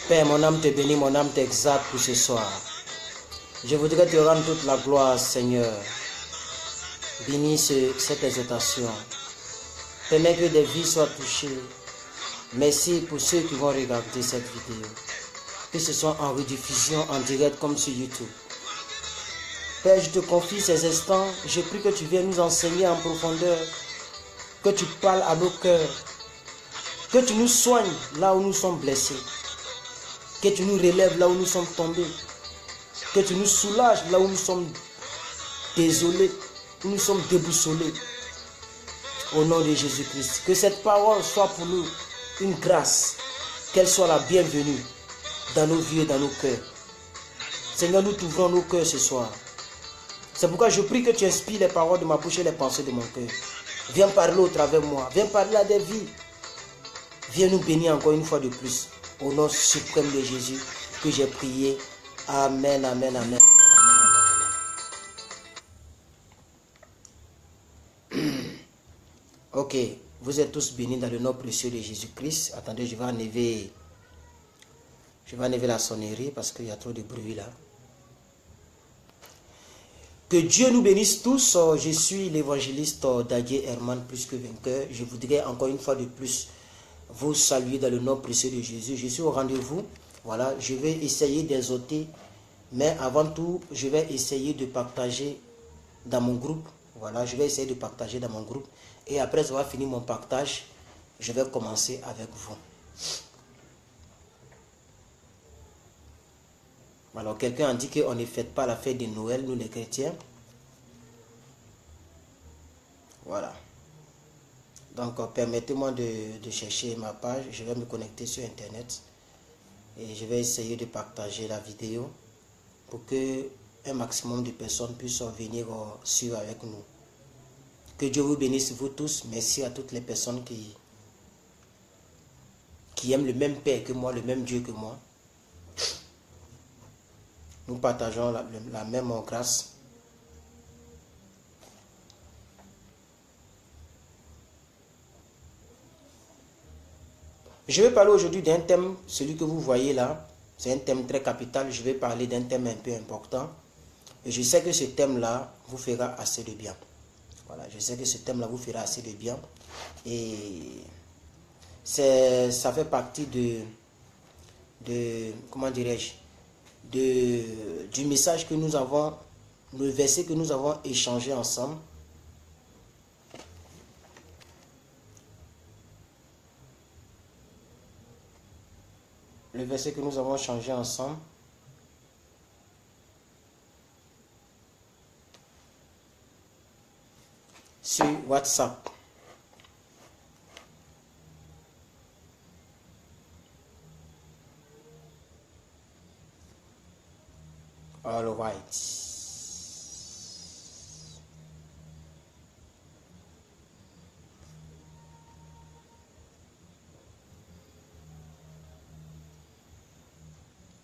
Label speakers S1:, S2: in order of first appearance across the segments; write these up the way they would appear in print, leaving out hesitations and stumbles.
S1: Père, mon âme te bénit, mon âme t'exalte pour ce soir. Je voudrais te rendre toute la gloire, Seigneur. Bénis cette exhortation. Permets que des vies soient touchées. Merci pour ceux qui vont regarder cette vidéo. Que ce soit en rediffusion, en direct comme sur YouTube. Père, je te confie ces instants. Je prie que tu viennes nous enseigner en profondeur. Que tu parles à nos cœurs. Que tu nous soignes là où nous sommes blessés. Que tu nous relèves là où nous sommes tombés. Que tu nous soulages là où nous sommes désolés, où nous sommes déboussolés. Au nom de Jésus-Christ. Que cette parole soit pour nous une grâce. Qu'elle soit la bienvenue dans nos vies et dans nos cœurs. Seigneur, nous t'ouvrons nos cœurs ce soir. C'est pourquoi je prie que tu inspires les paroles de ma bouche et les pensées de mon cœur. Viens parler au travers de moi. Viens parler à des vies. Viens nous bénir encore une fois de plus. Au nom suprême de Jésus que j'ai prié. Amen, amen, amen, amen, amen, amen. Ok, vous êtes tous bénis dans le nom précieux de Jésus-Christ. Attendez, je vais enlever la sonnerie parce qu'il y a trop de bruit là. Que Dieu nous bénisse tous. Je suis l'évangéliste Dadier Herman, plus que vainqueur. Je voudrais encore une fois de plus vous saluer dans le nom précieux de Jésus. Je suis au rendez-vous. Voilà, je vais essayer d'exhorter. Mais avant tout, je vais essayer de partager dans mon groupe. Voilà, je vais essayer de partager dans mon groupe. Et après avoir fini mon partage, je vais commencer avec vous. Alors, quelqu'un a dit qu'on ne fête pas la fête de Noël, nous les chrétiens. Voilà. Donc, permettez-moi de chercher ma page. Je vais me connecter sur Internet. Et je vais essayer de partager la vidéo pour que un maximum de personnes puissent venir suivre avec nous. Que Dieu vous bénisse vous tous. Merci à toutes les personnes qui aiment le même Père que moi, le même Dieu que moi. Nous partageons la même grâce. Je vais parler aujourd'hui d'un thème, celui que vous voyez là. C'est un thème très capital. Je vais parler d'un thème un peu important. Et je sais que ce thème-là vous fera assez de bien. Voilà, je sais que ce thème-là vous fera assez de bien. Et ça fait partie comment dirais-je, du message que nous avons, le verset que nous avons échangé ensemble. Le verset que nous avons changé ensemble. Sur WhatsApp. All right.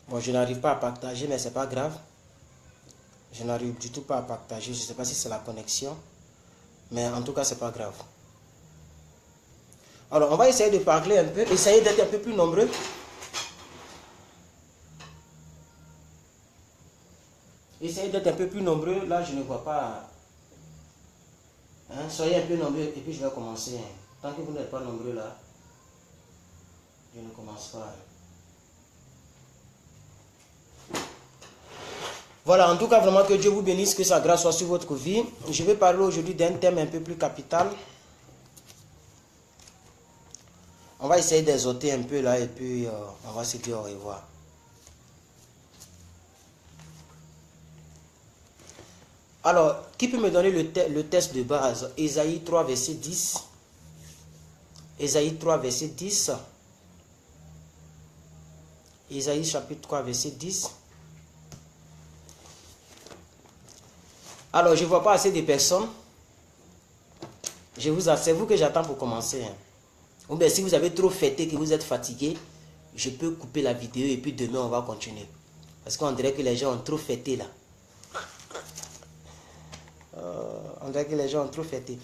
S1: Bon, je n'arrive pas à partager, mais c'est pas grave. Je n'arrive du tout pas à partager. Je ne sais pas si c'est la connexion. Mais en tout cas, c'est pas grave. Alors, on va essayer de parler un peu, essayer d'être un peu plus nombreux. Essayez d'être un peu plus nombreux. Là, je ne vois pas. Hein, soyez un peu nombreux et puis je vais commencer. Tant que vous n'êtes pas nombreux là, je ne commence pas. Voilà, en tout cas, vraiment que Dieu vous bénisse, que sa grâce soit sur votre vie. Je vais parler aujourd'hui d'un thème un peu plus capital. On va essayer d'exhorter un peu là et puis on va se dire au revoir. Alors, qui peut me donner le texte de base? Ésaïe 3, verset 10. Ésaïe 3, verset 10. Ésaïe chapitre 3, verset 10. Alors, je ne vois pas assez de personnes. C'est vous que j'attends pour commencer. Ou bien si vous avez trop fêté, que vous êtes fatigué, je peux couper la vidéo et puis demain on va continuer. Parce qu'on dirait que les gens ont trop fêté là. On dirait que les gens ont trop fêté.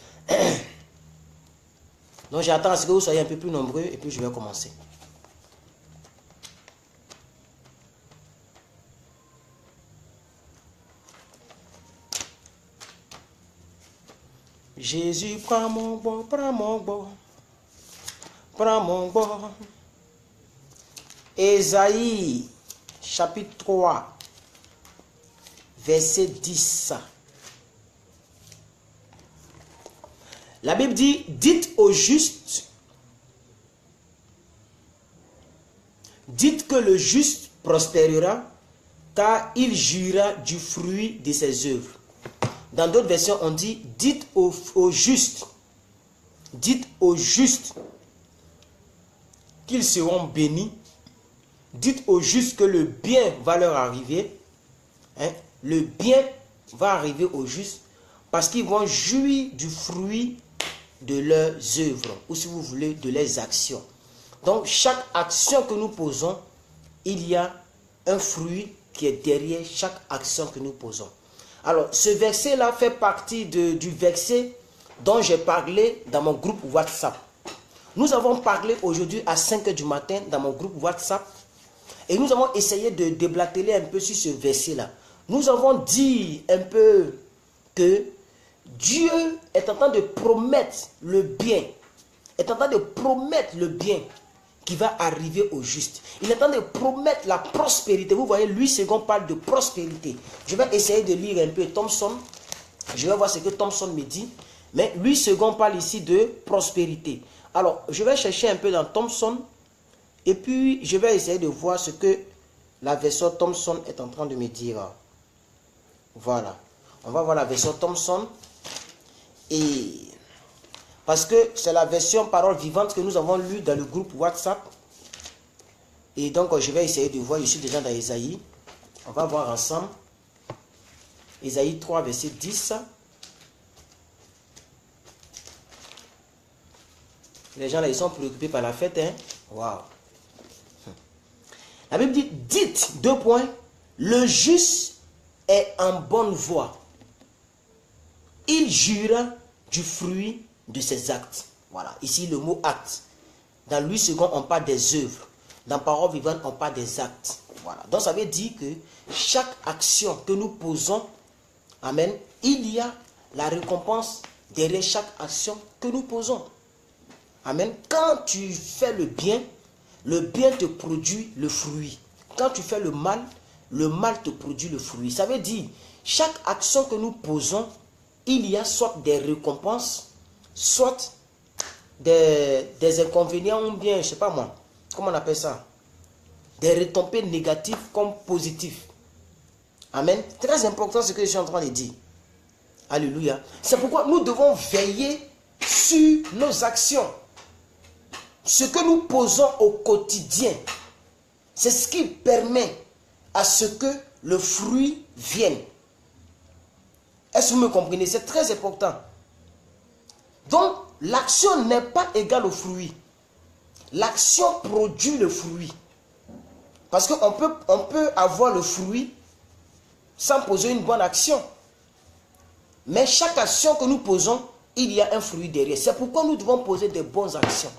S1: Donc j'attends à ce que vous soyez un peu plus nombreux et puis je vais commencer. Jésus, prends mon bon, prends mon bon. Prends mon bon. Ésaïe, chapitre 3, verset 10. La Bible dit, dites au juste, dites que le juste prospérera, car il jouira du fruit de ses œuvres. Dans d'autres versions, on dit, dites au juste, dites aux justes qu'ils seront bénis. Dites aux justes que le bien va leur arriver. Hein? Le bien va arriver aux justes parce qu'ils vont jouir du fruit de leurs œuvres, ou si vous voulez, de leurs actions. Donc, chaque action que nous posons, il y a un fruit qui est derrière chaque action que nous posons. Alors, ce verset-là fait partie du verset dont j'ai parlé dans mon groupe WhatsApp. Nous avons parlé aujourd'hui à 5 h du matin dans mon groupe WhatsApp et nous avons essayé de déblatérer un peu sur ce verset-là. Nous avons dit un peu que Dieu est en train de promettre le bien, est en train de promettre le bien qui va arriver au juste. Il est en train de promettre la prospérité. Vous voyez, Louis II parle de prospérité. Je vais essayer de lire un peu Thomson. Je vais voir ce que Thomson me dit. Mais Louis II parle ici de prospérité. Alors, je vais chercher un peu dans Thomson. Et puis, je vais essayer de voir ce que la version Thomson est en train de me dire. Voilà. On va voir la version Thomson. Et parce que c'est la version parole vivante que nous avons lue dans le groupe WhatsApp. Et donc, je vais essayer de voir. Je suis déjà dans Ésaïe. On va voir ensemble. Ésaïe 3, verset 10. Les gens là, ils sont préoccupés par la fête. Hein? Waouh. La Bible dit, dites, 2 points, le juste est en bonne voie. Il jura du fruit de ses actes. Voilà, ici le mot acte. Dans Louis II, on parle des œuvres. Dans Parole vivante, on parle des actes. Voilà. Donc ça veut dire que chaque action que nous posons, amen, il y a la récompense derrière chaque action que nous posons. Amen. Quand tu fais le bien te produit le fruit. Quand tu fais le mal te produit le fruit. Ça veut dire, chaque action que nous posons, il y a soit des récompenses, soit des inconvénients ou bien, je ne sais pas moi, comment on appelle ça? Des retombées négatives comme positifs. Amen. Très important ce que je suis en train de dire. Alléluia. C'est pourquoi nous devons veiller sur nos actions. Ce que nous posons au quotidien, c'est ce qui permet à ce que le fruit vienne. Est-ce que vous me comprenez? C'est très important. Donc, l'action n'est pas égale au fruit. L'action produit le fruit. Parce qu'on peut avoir le fruit sans poser une bonne action. Mais chaque action que nous posons, il y a un fruit derrière. C'est pourquoi nous devons poser des bonnes actions.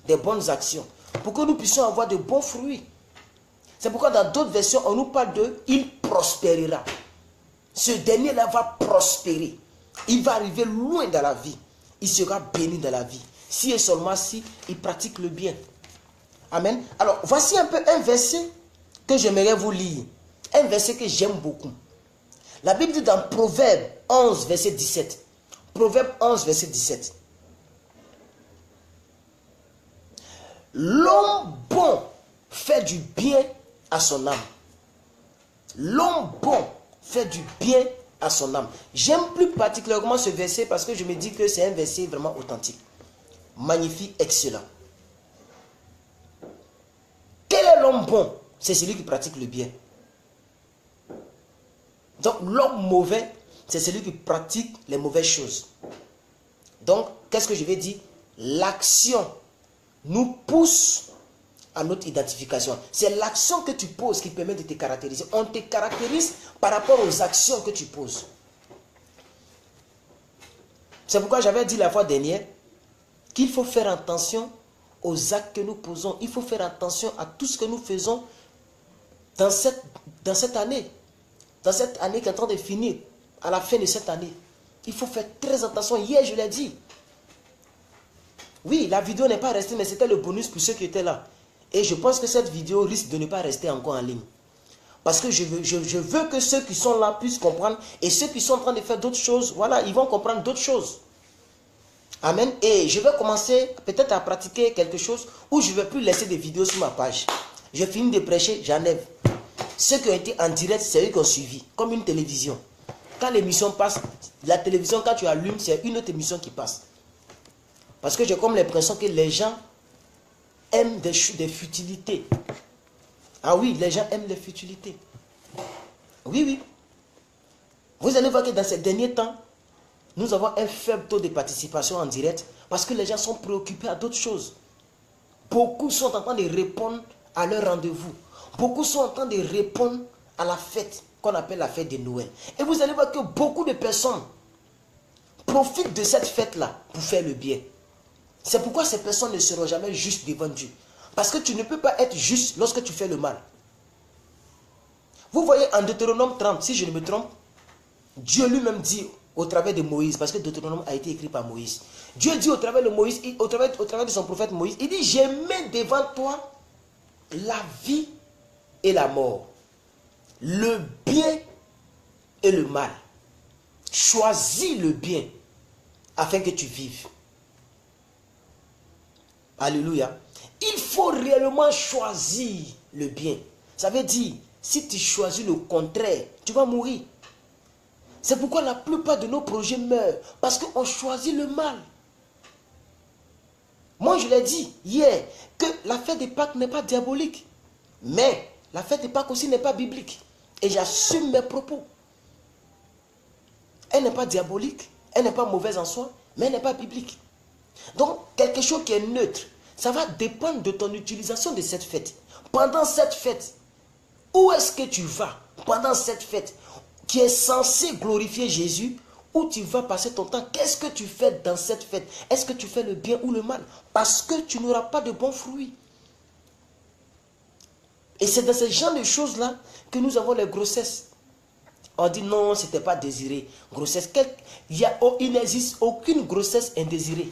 S1: Des bonnes actions. Pour que nous puissions avoir de bons fruits. C'est pourquoi dans d'autres versions, on nous parle de « il prospérera ». Ce dernier-là va prospérer. Il va arriver loin dans la vie. Il sera béni dans la vie. Si et seulement si il pratique le bien. Amen. Alors, voici un peu un verset que j'aimerais vous lire. Un verset que j'aime beaucoup. La Bible dit dans Proverbe 11, verset 17. Proverbe 11, verset 17. L'homme bon fait du bien à son âme. L'homme bon fait du bien à son âme. J'aime plus particulièrement ce verset parce que je me dis que c'est un verset vraiment authentique. Magnifique, excellent. Quel est l'homme bon? C'est celui qui pratique le bien. Donc l'homme mauvais, c'est celui qui pratique les mauvaises choses. Donc, qu'est-ce que je vais dire? L'action nous pousse à notre identification. C'est l'action que tu poses qui permet de te caractériser. On te caractérise par rapport aux actions que tu poses. C'est pourquoi j'avais dit la fois dernière qu'il faut faire attention aux actes que nous posons. Il faut faire attention à tout ce que nous faisons dans cette année. Dans cette année qui est en train de finir, à la fin de cette année. Il faut faire très attention. Hier, je l'ai dit. Oui, la vidéo n'est pas restée, mais c'était le bonus pour ceux qui étaient là. Et je pense que cette vidéo risque de ne pas rester encore en ligne. Parce que je veux que ceux qui sont là puissent comprendre. Et ceux qui sont en train de faire d'autres choses, voilà, ils vont comprendre d'autres choses. Amen. Et je vais commencer peut-être à pratiquer quelque chose où je ne vais plus laisser des vidéos sur ma page. Je finis de prêcher, j'enlève. Ceux qui ont été en direct, c'est eux qui ont suivi. Comme une télévision. Quand l'émission passe, la télévision, quand tu allumes, c'est une autre émission qui passe. Parce que j'ai comme l'impression que les gens aiment des futilités. Ah oui, les gens aiment les futilités. Oui, oui. Vous allez voir que dans ces derniers temps, nous avons un faible taux de participation en direct parce que les gens sont préoccupés à d'autres choses. Beaucoup sont en train de répondre à leur rendez-vous. Beaucoup sont en train de répondre à la fête qu'on appelle la fête de Noël. Et vous allez voir que beaucoup de personnes profitent de cette fête-là pour faire le bien. C'est pourquoi ces personnes ne seront jamais justes devant Dieu. Parce que tu ne peux pas être juste lorsque tu fais le mal. Vous voyez en Deutéronome 30, si je ne me trompe, Dieu lui-même dit au travers de Moïse, parce que Deutéronome a été écrit par Moïse. Dieu dit au travers de Moïse, au travers de son prophète Moïse, il dit, j'ai mis devant toi la vie et la mort, le bien et le mal. Choisis le bien afin que tu vives. Alléluia. Il faut réellement choisir le bien. Ça veut dire, si tu choisis le contraire, tu vas mourir. C'est pourquoi la plupart de nos projets meurent. Parce qu'on choisit le mal. Moi, je l'ai dit hier, que la fête de Pâques n'est pas diabolique. Mais la fête de Pâques aussi n'est pas biblique. Et j'assume mes propos. Elle n'est pas diabolique, elle n'est pas mauvaise en soi, mais elle n'est pas biblique. Donc, quelque chose qui est neutre, ça va dépendre de ton utilisation de cette fête. Pendant cette fête, où est-ce que tu vas? Pendant cette fête, qui est censée glorifier Jésus, où tu vas passer ton temps? Qu'est-ce que tu fais dans cette fête? Est-ce que tu fais le bien ou le mal? Parce que tu n'auras pas de bons fruits. Et c'est dans ce genre de choses-là que nous avons les grossesses. On dit non, ce n'était pas désiré. Grossesse, il n'existe aucune grossesse indésirée.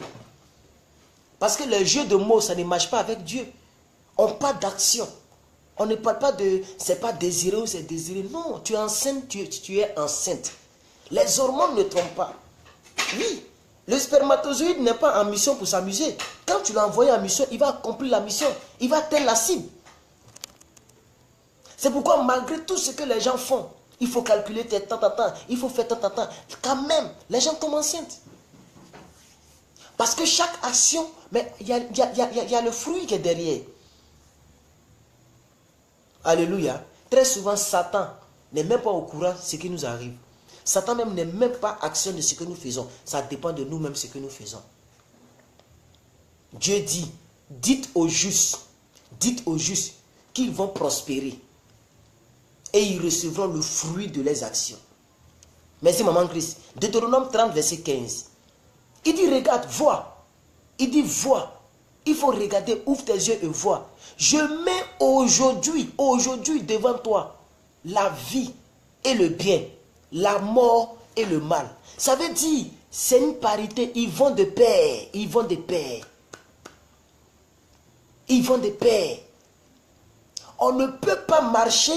S1: Parce que le jeu de mots, ça ne marche pas avec Dieu. On parle d'action. On ne parle pas de c'est pas désiré ou c'est désiré. Non, tu es enceinte, tu es enceinte. Les hormones ne trompent pas. Oui, le spermatozoïde n'est pas en mission pour s'amuser. Quand tu l'as envoyé en mission, il va accomplir la mission. Il va atteindre la cible. C'est pourquoi malgré tout ce que les gens font, il faut calculer tes temps, il faut faire temps. Quand même, les gens tombent enceintes. Parce que chaque action, mais il y a le fruit qui est derrière. Alléluia. Très souvent, Satan n'est même pas au courant de ce qui nous arrive. Satan même n'est même pas action de ce que nous faisons. Ça dépend de nous-mêmes ce que nous faisons. Dieu dit, dites aux justes qu'ils vont prospérer. Et ils recevront le fruit de leurs actions. Merci maman Christ. Deutéronome 30 verset 15. Il dit regarde, vois. Il dit vois. Il faut regarder, ouvre tes yeux et vois. Je mets aujourd'hui devant toi la vie et le bien, la mort et le mal. Ça veut dire, c'est une parité, ils vont de pair, ils vont de pair. Ils vont de pair. On ne peut pas marcher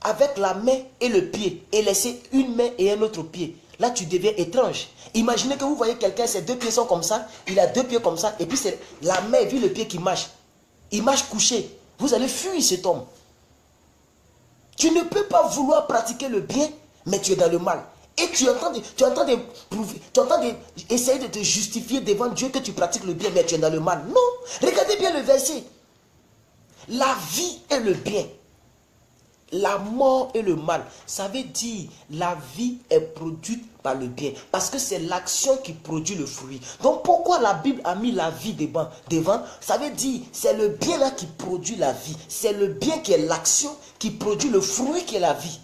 S1: avec la main et le pied et laisser une main et un autre pied. Là, tu deviens étrange. Imaginez que vous voyez quelqu'un, ses deux pieds sont comme ça, il a deux pieds comme ça, et puis c'est la main et puis le pied qui marche. Il marche couché. Vous allez fuir cet homme. Tu ne peux pas vouloir pratiquer le bien, mais tu es dans le mal. Et tu es en train d'essayer de te justifier devant Dieu que tu pratiques le bien, mais tu es dans le mal. Non. Regardez bien le verset. La vie est le bien. La mort et le mal, ça veut dire la vie est produite par le bien. Parce que c'est l'action qui produit le fruit. Donc pourquoi la Bible a mis la vie devant? Ça veut dire c'est le bien là qui produit la vie. C'est le bien qui est l'action qui produit le fruit qui est la vie.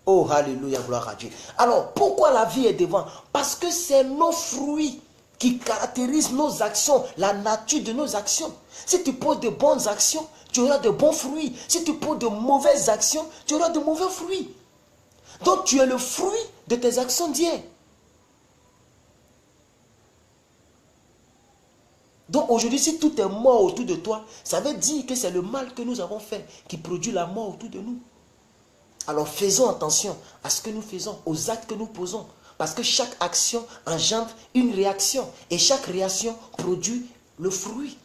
S1: Oh, alléluia, gloire à Dieu. Alors pourquoi la vie est devant? Parce que c'est nos fruits qui caractérisent nos actions, la nature de nos actions. Si tu poses de bonnes actions, tu auras de bons fruits. Si tu poses de mauvaises actions, tu auras de mauvais fruits. Donc tu es le fruit de tes actions d'hier. Donc aujourd'hui, si tout est mort autour de toi, ça veut dire que c'est le mal que nous avons fait qui produit la mort autour de nous. Alors faisons attention à ce que nous faisons, aux actes que nous posons. Parce que chaque action engendre une réaction. Et chaque réaction produit le fruit.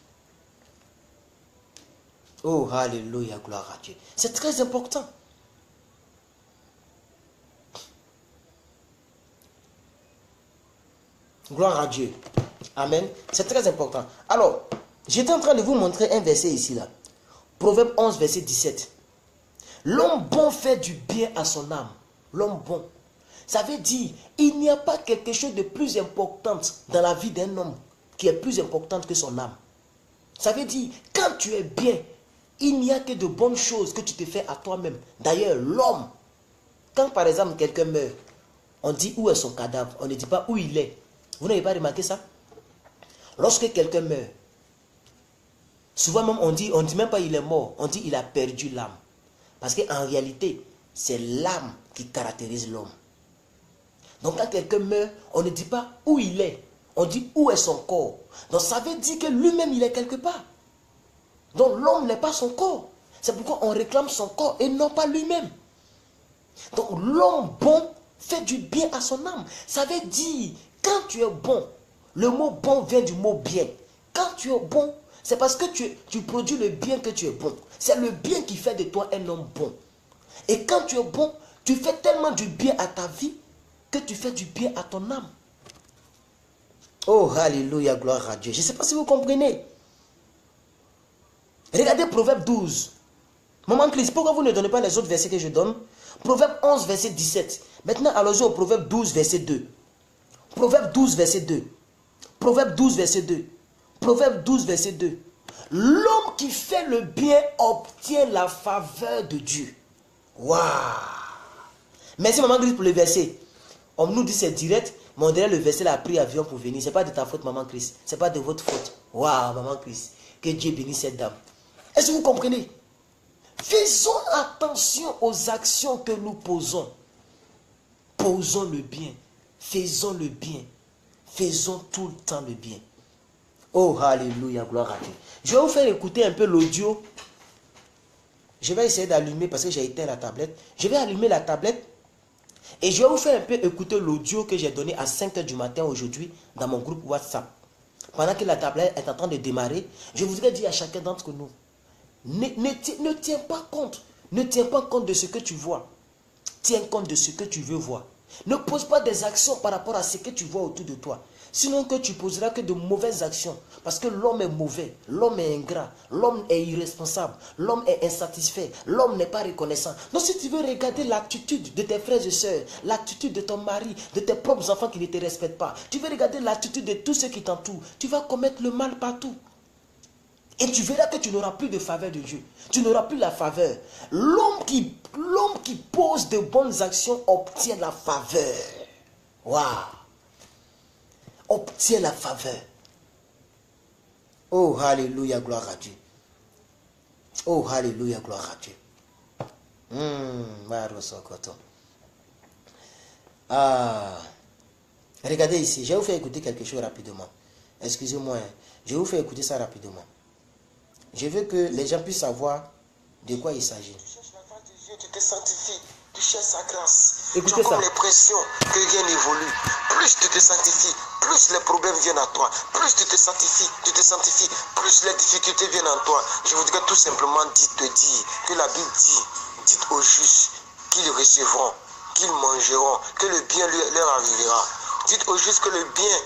S1: Oh, alléluia, gloire à Dieu. C'est très important. Gloire à Dieu. Amen. C'est très important. Alors, j'étais en train de vous montrer un verset ici, là. Proverbe 11, verset 17. L'homme bon fait du bien à son âme. L'homme bon. Ça veut dire, il n'y a pas quelque chose de plus important dans la vie d'un homme qui est plus important que son âme. Ça veut dire, quand tu es bien, il n'y a que de bonnes choses que tu te fais à toi-même. D'ailleurs, l'homme, quand par exemple quelqu'un meurt, on dit où est son cadavre, on ne dit pas où il est. Vous n'avez pas remarqué ça? Lorsque quelqu'un meurt, souvent même on dit même pas il est mort, on dit il a perdu l'âme. Parce qu'en réalité, c'est l'âme qui caractérise l'homme. Donc quand quelqu'un meurt, on ne dit pas où il est, on dit où est son corps. Donc ça veut dire que lui-même il est quelque part. Donc l'homme n'est pas son corps. C'est pourquoi on réclame son corps et non pas lui-même. Donc l'homme bon fait du bien à son âme. Ça veut dire, quand tu es bon, le mot bon vient du mot bien. Quand tu es bon, c'est parce que tu produis le bien que tu es bon. C'est le bien qui fait de toi un homme bon. Et quand tu es bon, tu fais tellement du bien à ta vie que tu fais du bien à ton âme. Oh, alléluia, gloire à Dieu. Je ne sais pas si vous comprenez. Regardez Proverbe 12. Maman Chris, pourquoi vous ne donnez pas les autres versets que je donne? Proverbe 11, verset 17. Maintenant, allons-y au Proverbe 12, verset 2. Proverbe 12, verset 2. Proverbe 12, verset 2. Proverbe 12, verset 2. L'homme qui fait le bien obtient la faveur de Dieu. Waouh! Merci Maman Chris pour le verset. On nous dit c'est direct, mais on dirait le verset a pris avion pour venir. Ce n'est pas de ta faute, Maman Chris. Ce n'est pas de votre faute. Waouh, Maman Chris. Que Dieu bénisse cette dame. Est-ce que vous comprenez? Faisons attention aux actions que nous posons. Posons le bien. Faisons le bien. Faisons tout le temps le bien. Oh, alléluia, gloire à Dieu. Je vais vous faire écouter un peu l'audio. Je vais essayer d'allumer parce que j'ai éteint la tablette. Je vais allumer la tablette et je vais vous faire un peu écouter l'audio que j'ai donné à 5 h du matin aujourd'hui dans mon groupe WhatsApp. Pendant que la tablette est en train de démarrer, je voudrais dire à chacun d'entre nous, ne tiens pas compte. Ne tiens pas compte de ce que tu vois. Tiens compte de ce que tu veux voir. Ne pose pas des actions par rapport à ce que tu vois autour de toi. Sinon que tu poseras que de mauvaises actions. Parce que l'homme est mauvais, l'homme est ingrat, l'homme est irresponsable, l'homme est insatisfait, l'homme n'est pas reconnaissant. Donc si tu veux regarder l'attitude de tes frères et sœurs, l'attitude de ton mari, de tes propres enfants qui ne te respectent pas, tu veux regarder l'attitude de tous ceux qui t'entourent, tu vas commettre le mal partout. Et tu verras que tu n'auras plus de faveur de Dieu. Tu n'auras plus la faveur. L'homme qui pose de bonnes actions obtient la faveur. Waouh! Obtient la faveur. Oh, alléluia, gloire à Dieu. Oh, alléluia, gloire à Dieu. Regardez ici, je vais vous faire écouter quelque chose rapidement. Excusez-moi, je vais vous faire écouter ça rapidement. Je veux que les gens puissent savoir de quoi il s'agit.
S2: Tu cherches la face de Dieu, tu te sanctifies, tu cherches sa grâce.
S1: Écoutez
S2: tu as
S1: ça.
S2: comme l'impression que rien n'évolue. Plus tu te sanctifies, plus les problèmes viennent à toi. Plus tu te sanctifies, plus les difficultés viennent à toi. Je voudrais tout simplement te dire que la Bible dit, dites aux justes qu'ils recevront, qu'ils mangeront, que le bien leur arrivera. Dites aux justes que le bien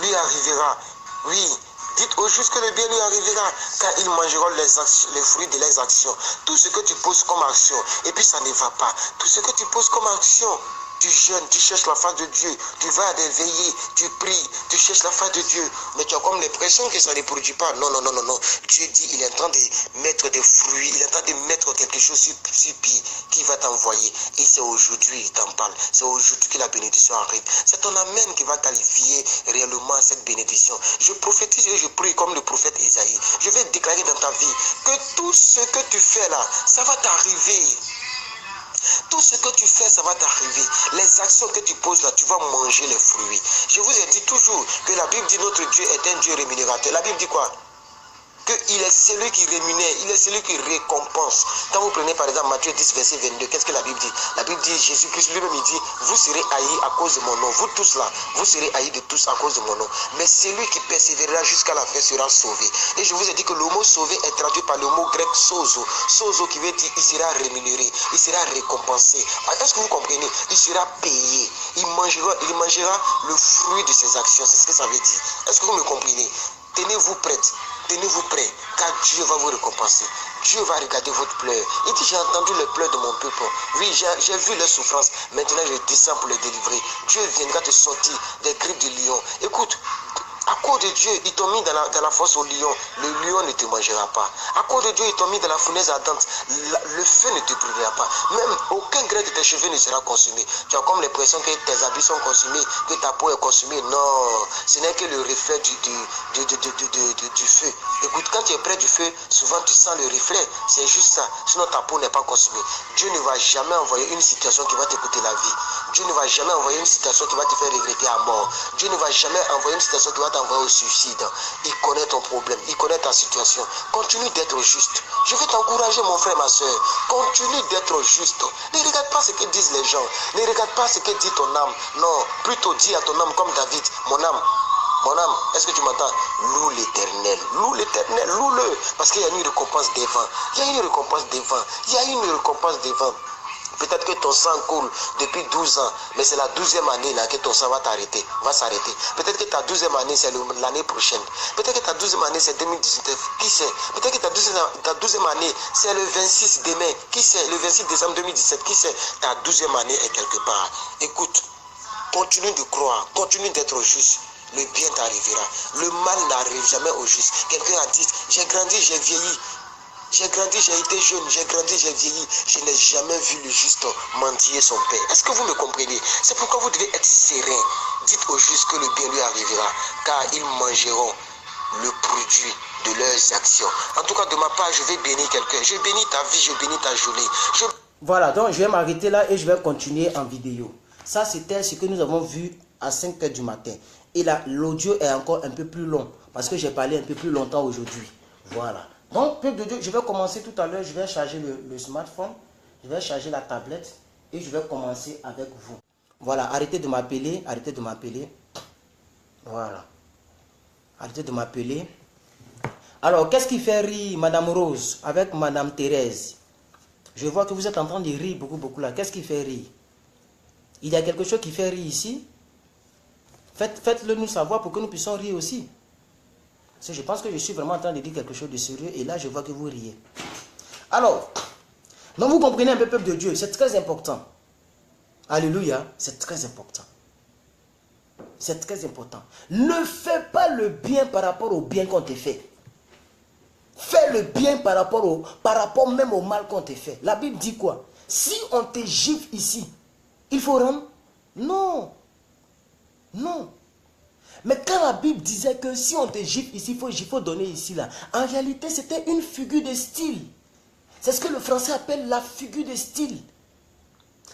S2: lui arrivera. Oui. Dites aux justes que le bien lui arrivera, car ils mangeront les fruits de leurs actions. Tout ce que tu poses comme action, et puis ça ne va pas. Tout ce que tu poses comme action, tu jeûnes, tu cherches la face de Dieu, tu vas à des veillées, tu pries, tu cherches la face de Dieu, mais tu as comme l'impression que ça ne produit pas. Non. Dieu dit, il est en train de mettre des fruits, il est en train de mettre quelque chose sur pied qui va t'envoyer. Et c'est aujourd'hui, il t'en parle. C'est aujourd'hui que la bénédiction arrive. C'est ton amen qui va qualifier réellement cette bénédiction. Je prophétise et je prie comme le prophète Isaïe. Je vais déclarer dans ta vie que tout ce que tu fais là, ça va t'arriver. Tout ce que tu fais, ça va t'arriver. Les actions que tu poses là, tu vas manger les fruits. Je vous ai dit toujours que la Bible dit notre Dieu est un Dieu rémunérateur. La Bible dit quoi? Qu'il est celui qui rémunère, il est celui qui récompense. Quand vous prenez par exemple Matthieu 10, verset 22, qu'est-ce que la Bible dit? La Bible dit, Jésus-Christ lui-même, il dit, vous serez haïs à cause de mon nom. Vous tous là, vous serez haïs de tous à cause de mon nom. Mais celui qui persévérera jusqu'à la fin sera sauvé. Et je vous ai dit que le mot sauvé est traduit par le mot grec sozo. Sozo qui veut dire, il sera rémunéré, il sera récompensé. Est-ce que vous comprenez? Il sera payé. Il mangera le fruit de ses actions. C'est ce que ça veut dire. Est-ce que vous me comprenez? Tenez-vous prête. Tenez-vous prêts, car Dieu va vous récompenser. Dieu va regarder votre pleurs. Il dit, j'ai entendu les pleurs de mon peuple. Oui, j'ai vu leurs souffrances. Maintenant, je descends pour les délivrer. Dieu viendra te sortir des griffes du lion. Écoute, à cause de Dieu, ils t'ont mis dans la fosse au lion. Le lion ne te mangera pas. À cause de Dieu, ils t'ont mis dans la fournaise ardente. Le feu ne te brûlera pas. Même aucun grain de tes cheveux ne sera consumé. Tu as comme l'impression que tes habits sont consumés, que ta peau est consumée. Non, ce n'est que le reflet du feu. Écoute, quand tu es près du feu, souvent tu sens le reflet. C'est juste ça. Sinon, ta peau n'est pas consumée. Dieu ne va jamais envoyer une situation qui va te coûter la vie. Dieu ne va jamais envoyer une situation qui va te faire regretter à mort. Dieu ne va jamais envoyer une situation qui va t'envoyer au suicide. Il connaît ton problème, il connaît ta situation. Continue d'être juste. Je vais t'encourager, mon frère, ma soeur. Continue d'être juste. Ne regarde pas ce que disent les gens. Ne regarde pas ce que dit ton âme. Non, plutôt dis à ton âme comme David, mon âme, est-ce que tu m'entends? Loue l'Éternel, loue-le. Parce qu'il y a une récompense devant. Il y a une récompense devant. Il y a une récompense devant. Peut-être que ton sang coule depuis 12 ans, mais c'est la 12e année là que ton sang va s'arrêter. Peut-être que ta 12e année, c'est l'année prochaine. Peut-être que ta 12e année, c'est 2019. Qui sait? Peut-être que ta 12e année, c'est le 26 demain. Qui sait? Le 26 décembre 2017. Qui sait? Ta 12e année est quelque part. Écoute, continue de croire, continue d'être juste. Le bien t'arrivera. Le mal n'arrive jamais au juste. Quelqu'un a dit, j'ai grandi, j'ai vieilli. J'ai grandi, j'ai été jeune, j'ai grandi, j'ai vieilli. Je n'ai jamais vu le juste mendier son père. Est-ce que vous me comprenez? C'est pourquoi vous devez être serein. Dites au juste que le bien lui arrivera, car ils mangeront le produit de leurs actions. En tout cas, de ma part, je vais bénir quelqu'un. Je bénis ta vie, je bénis ta journée.
S1: Voilà, donc je vais m'arrêter là et je vais continuer en vidéo. Ça, c'était ce que nous avons vu à 5 h du matin. Et là, l'audio est encore un peu plus long parce que j'ai parlé un peu plus longtemps aujourd'hui. Voilà. Donc, peuple de Dieu, je vais commencer tout à l'heure. Je vais charger le smartphone. Je vais charger la tablette. Et je vais commencer avec vous. Voilà, arrêtez de m'appeler. Arrêtez de m'appeler. Voilà. Arrêtez de m'appeler. Alors, qu'est-ce qui fait rire Madame Rose avec Madame Thérèse? Je vois que vous êtes en train de rire beaucoup là. Qu'est-ce qui fait rire? Il y a quelque chose qui fait rire ici? Faites-le nous savoir pour que nous puissions rire aussi. Parce que je pense que je suis vraiment en train de dire quelque chose de sérieux et là je vois que vous riez. Alors, donc vous comprenez un peu, peuple de Dieu, c'est très important. Alléluia, c'est très important. C'est très important. Ne fais pas le bien par rapport au bien qu'on te fait. Fais le bien par rapport même au mal qu'on te fait. La Bible dit quoi? Si on te gifle ici, il faut rendre? Non. Non. Mais quand la Bible disait que si on te gifle ici, il faut donner ici, là. En réalité, c'était une figure de style. C'est ce que le français appelle la figure de style.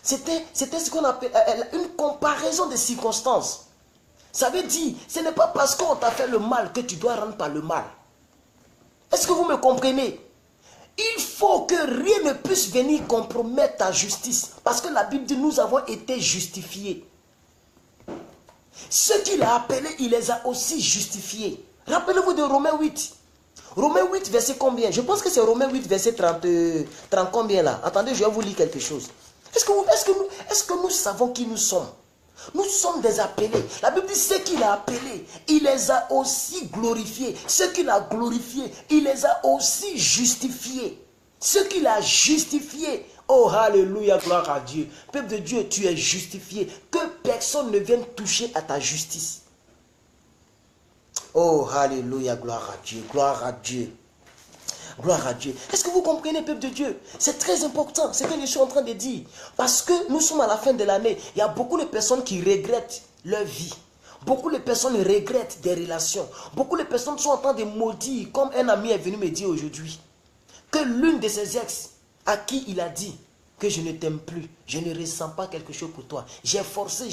S1: C'était ce qu'on appelle une comparaison de circonstances. Ça veut dire, ce n'est pas parce qu'on t'a fait le mal que tu dois rendre par le mal. Est-ce que vous me comprenez? Il faut que rien ne puisse venir compromettre ta justice. Parce que la Bible dit, nous avons été justifiés. Ceux qu'il a appelés, il les a aussi justifiés. Rappelez-vous de Romains 8. Romains 8, verset combien? Je pense que c'est Romains 8, verset 30 combien là? Attendez, je vais vous lire quelque chose. Est-ce que nous savons qui nous sommes? Nous sommes des appelés. La Bible dit, ceux qu'il a appelés, il les a aussi glorifiés. Ceux qu'il a glorifiés, il les a aussi justifiés. Ceux qu'il a justifiés, oh, alléluia, gloire à Dieu. Peuple de Dieu, tu es justifié. Que personne ne vienne toucher à ta justice. Oh, alléluia, gloire à Dieu, gloire à Dieu. Gloire à Dieu. Est-ce que vous comprenez, peuple de Dieu? C'est très important, ce que je suis en train de dire. Parce que nous sommes à la fin de l'année. Il y a beaucoup de personnes qui regrettent leur vie. Beaucoup de personnes regrettent des relations. Beaucoup de personnes sont en train de maudire, comme un ami est venu me dire aujourd'hui, que l'une de ses ex, à qui il a dit, que je ne t'aime plus. Je ne ressens pas quelque chose pour toi. J'ai forcé,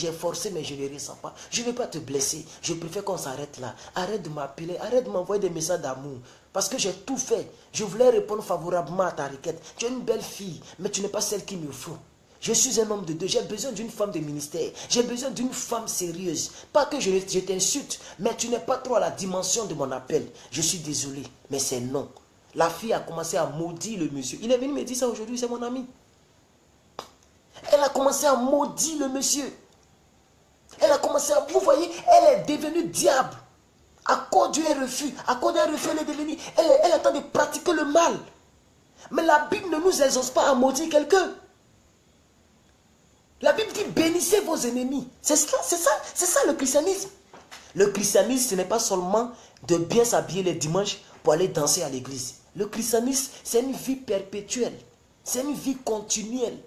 S1: mais je ne ressens pas. Je ne vais pas te blesser. Je préfère qu'on s'arrête là. Arrête de m'appeler, arrête de m'envoyer des messages d'amour. Parce que j'ai tout fait. Je voulais répondre favorablement à ta requête. Tu es une belle fille, mais tu n'es pas celle qu'il me faut. Je suis un homme de Dieu. J'ai besoin d'une femme de ministère. J'ai besoin d'une femme sérieuse. Pas que je t'insulte, mais tu n'es pas trop à la dimension de mon appel. Je suis désolé, mais c'est non. La fille a commencé à maudire le monsieur. Il est venu me dire ça aujourd'hui, c'est mon ami. Elle a commencé à maudire le monsieur. Elle a commencé à... Vous voyez, elle est devenue diable. À cause d'un refus. À cause d'un refus, elle est devenue... Elle est en train de pratiquer le mal. Mais la Bible ne nous exauce pas à maudire quelqu'un. La Bible dit bénissez vos ennemis. C'est ça le christianisme. Le christianisme, ce n'est pas seulement de bien s'habiller les dimanches pour aller danser à l'église. Le christianisme, c'est une vie perpétuelle. C'est une vie continuelle.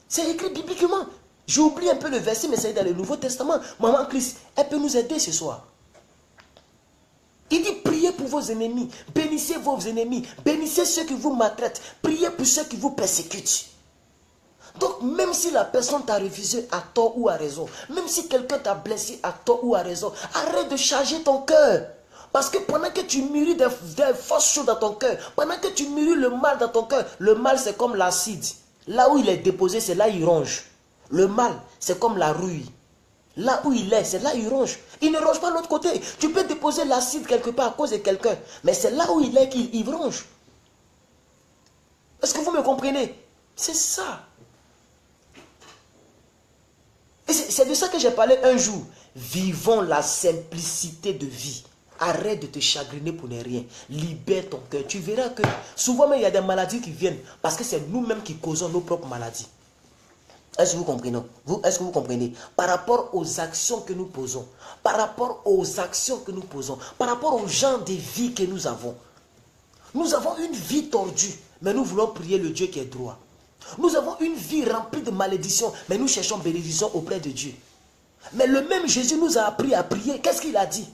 S1: C'est écrit bibliquement. J'oublie un peu le verset, mais c'est dans le Nouveau Testament. Maman Christ, elle peut nous aider ce soir. Il dit priez pour vos ennemis. Bénissez vos ennemis. Bénissez ceux qui vous maltraitent. Priez pour ceux qui vous persécutent. Donc, même si la personne t'a refusé à tort ou à raison, même si quelqu'un t'a blessé à tort ou à raison, arrête de charger ton cœur. Parce que pendant que tu mûris des fausses choses dans ton cœur, pendant que tu mûris le mal dans ton cœur, le mal c'est comme l'acide. Là où il est déposé, c'est là il ronge. Le mal, c'est comme la rouille. Là où il est, c'est là il ronge. Il ne ronge pas de l'autre côté. Tu peux déposer l'acide quelque part à cause de quelqu'un, mais c'est là où il est qu'il ronge. Est-ce que vous me comprenez? C'est ça. Et c'est de ça que j'ai parlé un jour. Vivons la simplicité de vie. Arrête de te chagriner pour ne rien. Libère ton cœur. Tu verras que souvent même il y a des maladies qui viennent parce que c'est nous-mêmes qui causons nos propres maladies. Est-ce que vous comprenez? Est-ce que vous comprenez? Par rapport aux actions que nous posons, par rapport aux actions que nous posons, par rapport aux gens de vie que nous avons une vie tordue, mais nous voulons prier le Dieu qui est droit. Nous avons une vie remplie de malédictions, mais nous cherchons bénédiction auprès de Dieu. Mais le même Jésus nous a appris à prier. Qu'est-ce qu'il a dit?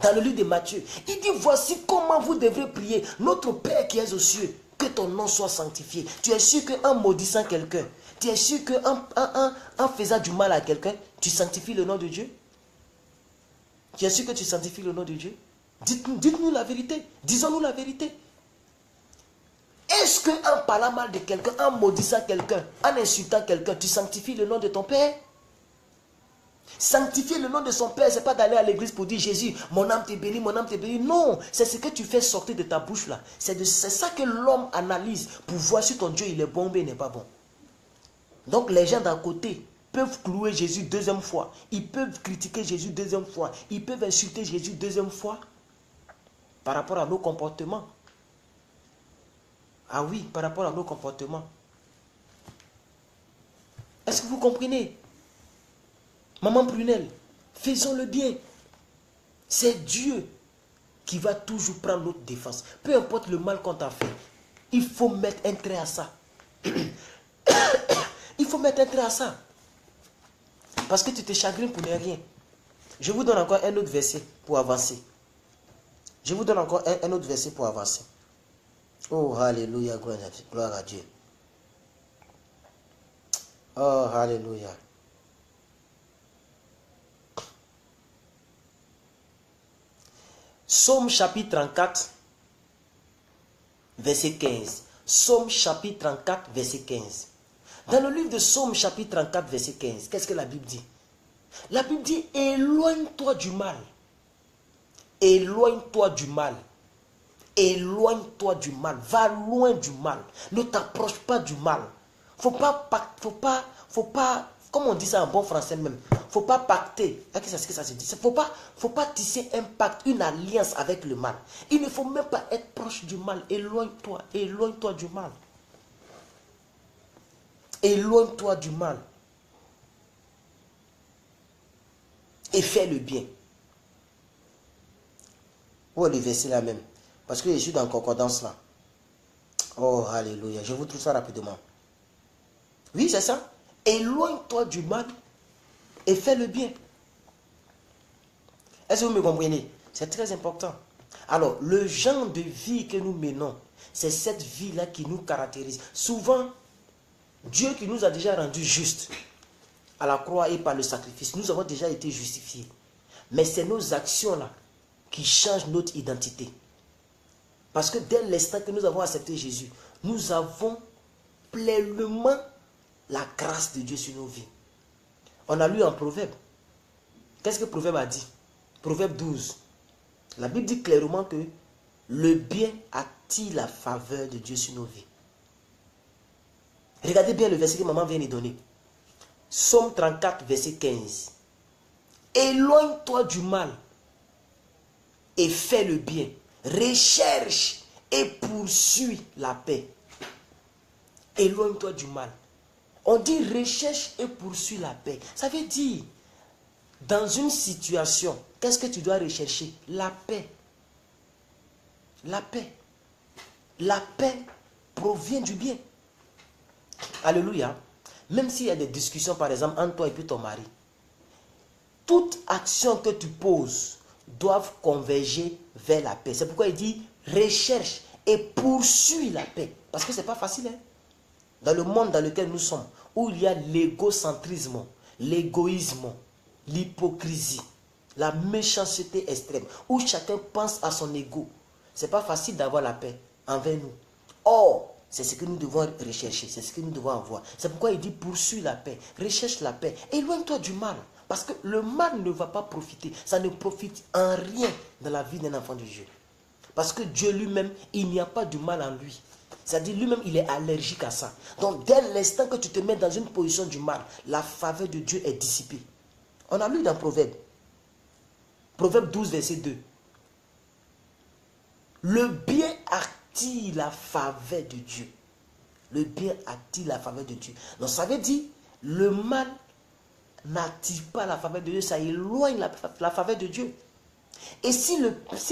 S1: Dans le livre de Matthieu, il dit voici comment vous devrez prier. Notre Père qui es aux cieux, que ton nom soit sanctifié. Tu es sûr qu'en maudissant quelqu'un, tu es sûr qu'en faisant du mal à quelqu'un, tu sanctifies le nom de Dieu? Tu es sûr que tu sanctifies le nom de Dieu? Dites-nous la vérité. Disons-nous la vérité. Est-ce qu'en parlant mal de quelqu'un, en maudissant quelqu'un, en insultant quelqu'un, tu sanctifies le nom de ton Père? Sanctifier le nom de son Père, ce n'est pas d'aller à l'église pour dire Jésus, mon âme t'est bénie, mon âme t'est bénie. Non, c'est ce que tu fais sortir de ta bouche là. C'est ça que l'homme analyse pour voir si ton Dieu il est bon ou il n'est pas bon. Donc les gens d'à côté peuvent clouer Jésus deuxième fois. Ils peuvent critiquer Jésus deuxième fois. Ils peuvent insulter Jésus deuxième fois par rapport à nos comportements. Ah oui, par rapport à nos comportements. Est-ce que vous comprenez? Maman Prunelle, faisons le bien. C'est Dieu qui va toujours prendre notre défense. Peu importe le mal qu'on t'a fait, il faut mettre un trait à ça. Il faut mettre un trait à ça. Parce que tu te chagrines pour ne rien. Je vous donne encore un autre verset pour avancer. Je vous donne encore un autre verset pour avancer. Oh, alléluia, gloire à Dieu. Oh, alléluia. Psaume chapitre 34, verset 15. Psaume chapitre 34, verset 15. Dans le livre de Psaume chapitre 34, verset 15, qu'est-ce que la Bible dit? La Bible dit, éloigne-toi du mal. Éloigne-toi du mal. Éloigne-toi du mal. Va loin du mal. Ne t'approche pas du mal. Faut pas, comme on dit ça en bon français même, faut pas pacter. Qu'est-ce que ça se dit? Faut pas tisser un pacte, une alliance avec le mal. Il ne faut même pas être proche du mal. Éloigne-toi, éloigne-toi du mal. Éloigne-toi du mal. Et fais le bien. Oh, le verset là même. Parce que je suis dans la concordance là. Oh, alléluia. Je vous trouve ça rapidement. Oui, c'est ça. Éloigne-toi du mal et fais le bien. Est-ce que vous me comprenez? C'est très important. Alors, le genre de vie que nous menons, c'est cette vie-là qui nous caractérise. Souvent, Dieu qui nous a déjà rendus justes à la croix et par le sacrifice, nous avons déjà été justifiés. Mais c'est nos actions là qui changent notre identité. Parce que dès l'instant que nous avons accepté Jésus, nous avons pleinement la grâce de Dieu sur nos vies. On a lu en Proverbe. Qu'est-ce que Proverbe a dit? Proverbe 12. La Bible dit clairement que le bien attire la faveur de Dieu sur nos vies. Regardez bien le verset que maman vient de donner. Psaume 34, verset 15. Éloigne-toi du mal et fais le bien. Recherche et poursuis la paix. Éloigne-toi du mal. On dit recherche et poursuis la paix. Ça veut dire, dans une situation, qu'est-ce que tu dois rechercher? La paix. La paix. La paix provient du bien. Alléluia. Même s'il y a des discussions, par exemple, entre toi et puis ton mari, toute action que tu poses doivent converger vers la paix. C'est pourquoi il dit recherche et poursuis la paix. Parce que ce n'est pas facile. Hein? Dans le monde dans lequel nous sommes, où il y a l'égocentrisme, l'égoïsme, l'hypocrisie, la méchanceté extrême, où chacun pense à son ego, ce n'est pas facile d'avoir la paix envers nous. Or, c'est ce que nous devons rechercher, c'est ce que nous devons avoir. C'est pourquoi il dit poursuis la paix, recherche la paix, éloigne-toi du mal. Parce que le mal ne va pas profiter, ça ne profite en rien dans la vie d'un enfant de Dieu. Parce que Dieu lui-même, il n'y a pas du mal en lui. C'est-à-dire lui-même, il est allergique à ça. Donc dès l'instant que tu te mets dans une position du mal, la faveur de Dieu est dissipée. On a lu dans Proverbe. Proverbe 12, verset 2. Le bien attire la faveur de Dieu. Le bien attire la faveur de Dieu. Donc ça veut dire, le mal n'attire pas la faveur de Dieu, ça éloigne la faveur de Dieu. Et si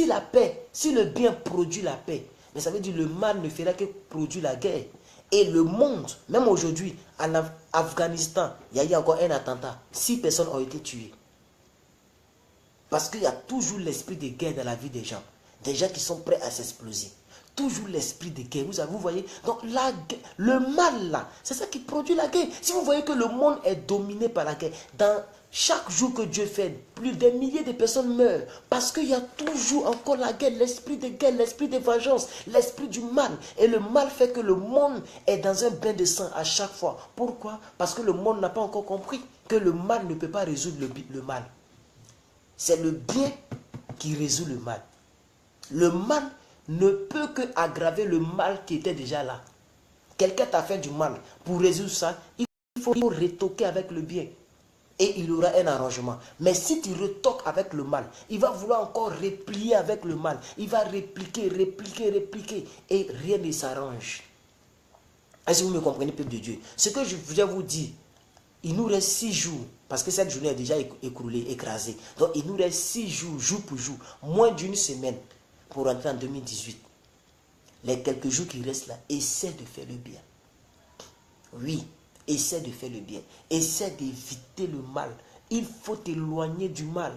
S1: la paix, si le bien produit la paix, mais ça veut dire le mal ne fera que produire la guerre. Et le monde, même aujourd'hui, en Afghanistan, il y a eu encore un attentat. 6 personnes ont été tuées. Parce qu'il y a toujours l'esprit de guerre dans la vie des gens. Des gens qui sont prêts à s'exploser. Toujours l'esprit de guerre. Vous voyez, donc le mal là, c'est ça qui produit la guerre. Si vous voyez que le monde est dominé par la guerre, dans chaque jour que Dieu fait, plus de milliers de personnes meurent. Parce qu'il y a toujours encore la guerre, l'esprit de guerre, l'esprit de vengeance, l'esprit du mal. Et le mal fait que le monde est dans un bain de sang à chaque fois. Pourquoi? Parce que le monde n'a pas encore compris que le mal ne peut pas résoudre le mal. C'est le bien qui résout le mal. Le mal ne peut que aggraver le mal qui était déjà là. Quelqu'un t'a fait du mal. Pour résoudre ça, il faut retoquer avec le bien. Et il aura un arrangement. Mais si tu retoques avec le mal, il va vouloir encore réplier avec le mal. Il va répliquer. Et rien ne s'arrange. Est-ce que vous me comprenez, peuple de Dieu? Ce que je voulais vous dire, il nous reste 6 jours. Parce que cette journée est déjà écroulée, écrasée. Donc il nous reste 6 jours, jour pour jour. Moins d'une semaine pour rentrer en 2018. Les quelques jours qui restent là, essaie de faire le bien. Oui, essaie de faire le bien. Essaie d'éviter le mal. Il faut t'éloigner du mal.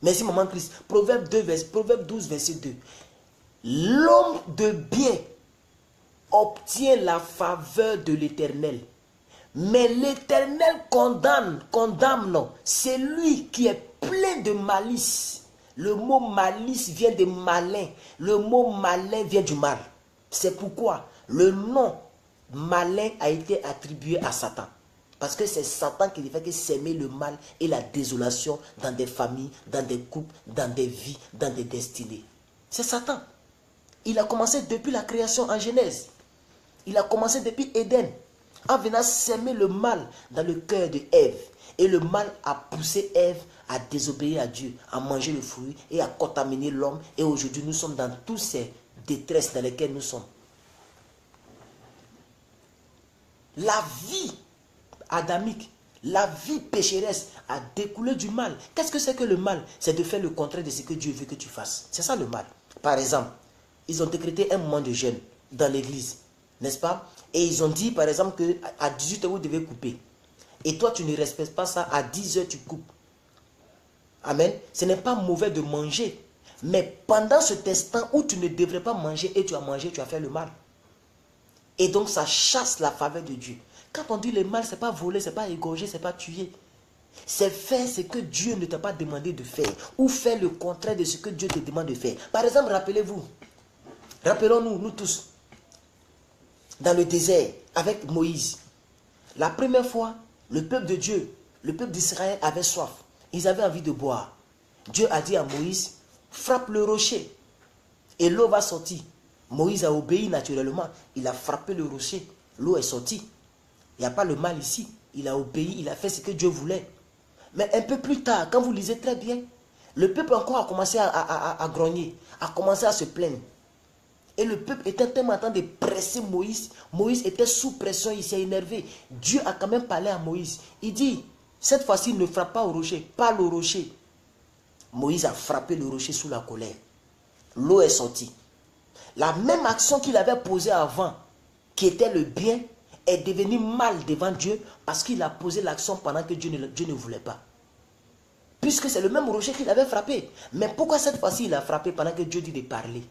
S1: Merci maman Christ. Proverbe 12, verset 2. L'homme de bien obtient la faveur de l'Éternel. Mais l'Éternel condamne, non. C'est lui qui est plein de malice. Le mot malice vient de malin. Le mot malin vient du mal. C'est pourquoi le nom malin a été attribué à Satan. Parce que c'est Satan qui fait que s'aimer le mal et la désolation dans des familles, dans des couples, dans des vies, dans des destinées. C'est Satan. Il a commencé depuis la création en Genèse. Il a commencé depuis Éden. En venant s'aimer le mal dans le cœur de Ève. Et le mal a poussé Ève à désobéir à Dieu, à manger le fruit et à contaminer l'homme. Et aujourd'hui, nous sommes dans toutes ces détresses dans lesquelles nous sommes. La vie adamique, la vie pécheresse a découlé du mal. Qu'est-ce que c'est que le mal? C'est de faire le contraire de ce que Dieu veut que tu fasses. C'est ça le mal. Par exemple, ils ont décrété un moment de jeûne dans l'église. N'est-ce pas? Et ils ont dit par exemple qu'à 18h vous devez couper. Et toi tu ne respectes pas ça, à 10h tu coupes. Amen. Ce n'est pas mauvais de manger. Mais pendant ce instant où tu ne devrais pas manger et tu as mangé, tu as fait le mal. Et donc ça chasse la faveur de Dieu. Quand on dit le mal, ce n'est pas voler, ce n'est pas égorger, ce n'est pas tuer. C'est faire ce que Dieu ne t'a pas demandé de faire. Ou faire le contraire de ce que Dieu te demande de faire. Par exemple, rappelez-vous. Rappelons-nous, nous tous. Dans le désert, avec Moïse. La première fois, le peuple de Dieu, le peuple d'Israël avait soif. Ils avaient envie de boire. Dieu a dit à Moïse, frappe le rocher. Et l'eau va sortir. Moïse a obéi naturellement. Il a frappé le rocher. L'eau est sortie. Il n'y a pas le mal ici. Il a obéi, il a fait ce que Dieu voulait. Mais un peu plus tard, quand vous lisez très bien, le peuple encore a commencé à grogner, a commencé à se plaindre. Et le peuple était tellement en train de presser Moïse. Moïse était sous pression, il s'est énervé. Dieu a quand même parlé à Moïse. Il dit, cette fois-ci, ne frappe pas au rocher, parle au rocher. Moïse a frappé le rocher sous la colère. L'eau est sortie. La même action qu'il avait posée avant, qui était le bien, est devenue mal devant Dieu parce qu'il a posé l'action pendant que Dieu ne voulait pas. Puisque c'est le même rocher qu'il avait frappé. Mais pourquoi cette fois-ci il a frappé pendant que Dieu dit de parler?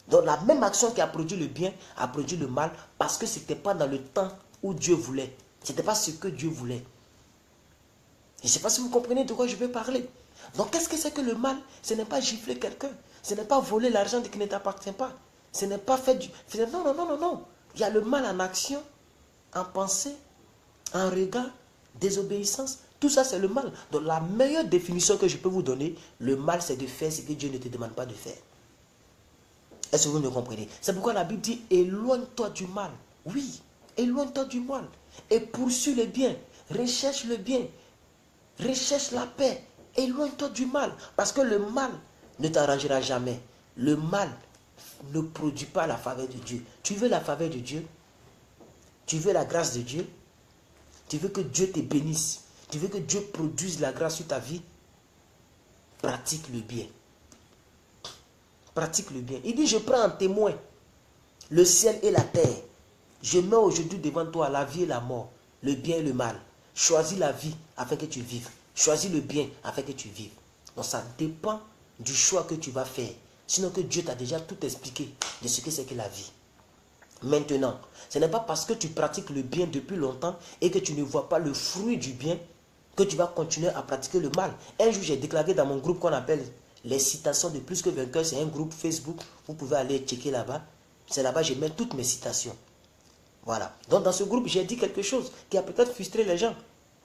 S1: Donc la même action qui a produit le bien a produit le mal parce que ce n'était pas dans le temps où Dieu voulait. Ce n'était pas ce que Dieu voulait. Je ne sais pas si vous comprenez de quoi je veux parler. Donc qu'est-ce que c'est que le mal? Ce n'est pas gifler quelqu'un. Ce n'est pas voler l'argent qui ne t'appartient pas. Ce n'est pas faire du... Non, non, non, non, non. Il y a le mal en action, en pensée, en regard, désobéissance. Tout ça, c'est le mal. Donc la meilleure définition que je peux vous donner, le mal, c'est de faire ce que Dieu ne te demande pas de faire. Est-ce que vous me comprenez? C'est pourquoi la Bible dit, éloigne-toi du mal. Oui, éloigne-toi du mal. Et poursuis le bien. Recherche le bien. Recherche la paix. Éloigne-toi du mal. Parce que le mal ne t'arrangera jamais. Le mal ne produit pas la faveur de Dieu. Tu veux la faveur de Dieu? Tu veux la grâce de Dieu? Tu veux que Dieu te bénisse? Tu veux que Dieu produise la grâce sur ta vie? Pratique le bien. Pratique le bien. Il dit, je prends en témoin le ciel et la terre. Je mets aujourd'hui devant toi la vie et la mort, le bien et le mal. Choisis la vie afin que tu vives. Choisis le bien afin que tu vives. Donc ça dépend du choix que tu vas faire. Sinon que Dieu t'a déjà tout expliqué de ce que c'est que la vie. Maintenant, ce n'est pas parce que tu pratiques le bien depuis longtemps et que tu ne vois pas le fruit du bien que tu vas continuer à pratiquer le mal. Un jour, j'ai déclaré dans mon groupe qu'on appelle les citations de Plus que Vainqueur. C'est un groupe Facebook. Vous pouvez aller checker là-bas. C'est là-bas que je mets toutes mes citations. Voilà. Donc dans ce groupe, j'ai dit quelque chose qui a peut-être frustré les gens.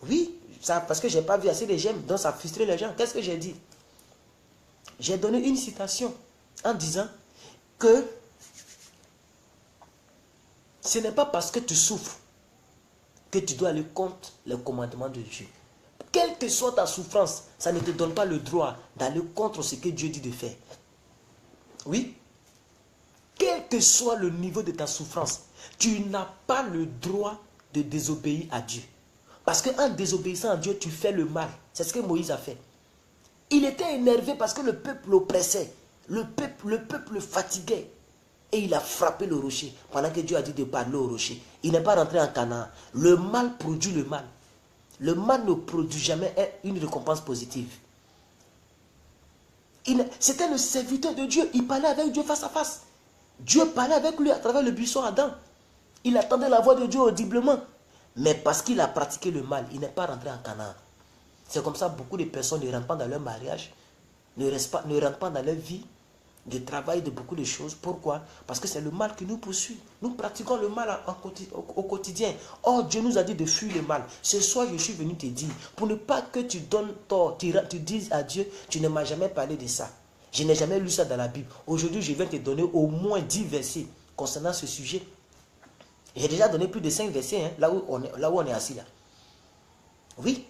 S1: Oui, ça, parce que je n'ai pas vu assez de j'aime, donc ça a frustré les gens. Qu'est-ce que j'ai dit? J'ai donné une citation en disant que ce n'est pas parce que tu souffres que tu dois aller contre les commandements de Dieu. Quelle que soit ta souffrance, ça ne te donne pas le droit d'aller contre ce que Dieu dit de faire. Oui. Quel que soit le niveau de ta souffrance, tu n'as pas le droit de désobéir à Dieu. Parce qu'en désobéissant à Dieu, tu fais le mal. C'est ce que Moïse a fait. Il était énervé parce que le peuple l'oppressait. Le peuple le fatiguait. Et il a frappé le rocher pendant que Dieu a dit de parler au rocher. Il n'est pas rentré en Canaan. Le mal produit le mal. Le mal ne produit jamais une récompense positive. C'était le serviteur de Dieu. Il parlait avec Dieu face à face. Dieu parlait avec lui à travers le buisson Adam. Il attendait la voix de Dieu audiblement. Mais parce qu'il a pratiqué le mal, il n'est pas rentré en Canaan. C'est comme ça que beaucoup de personnes ne rentrent pas dans leur mariage, ne rentrent pas dans leur vie de travail, de beaucoup de choses. Pourquoi? Parce que c'est le mal qui nous poursuit. Nous pratiquons le mal au quotidien. Or, Dieu nous a dit de fuir le mal. Ce soir, je suis venu te dire, pour ne pas que tu donnes tort, tu dises à Dieu, tu ne m'as jamais parlé de ça. Je n'ai jamais lu ça dans la Bible. Aujourd'hui, je vais te donner au moins 10 versets concernant ce sujet. J'ai déjà donné plus de 5 versets, hein, là où on est assis là. Oui.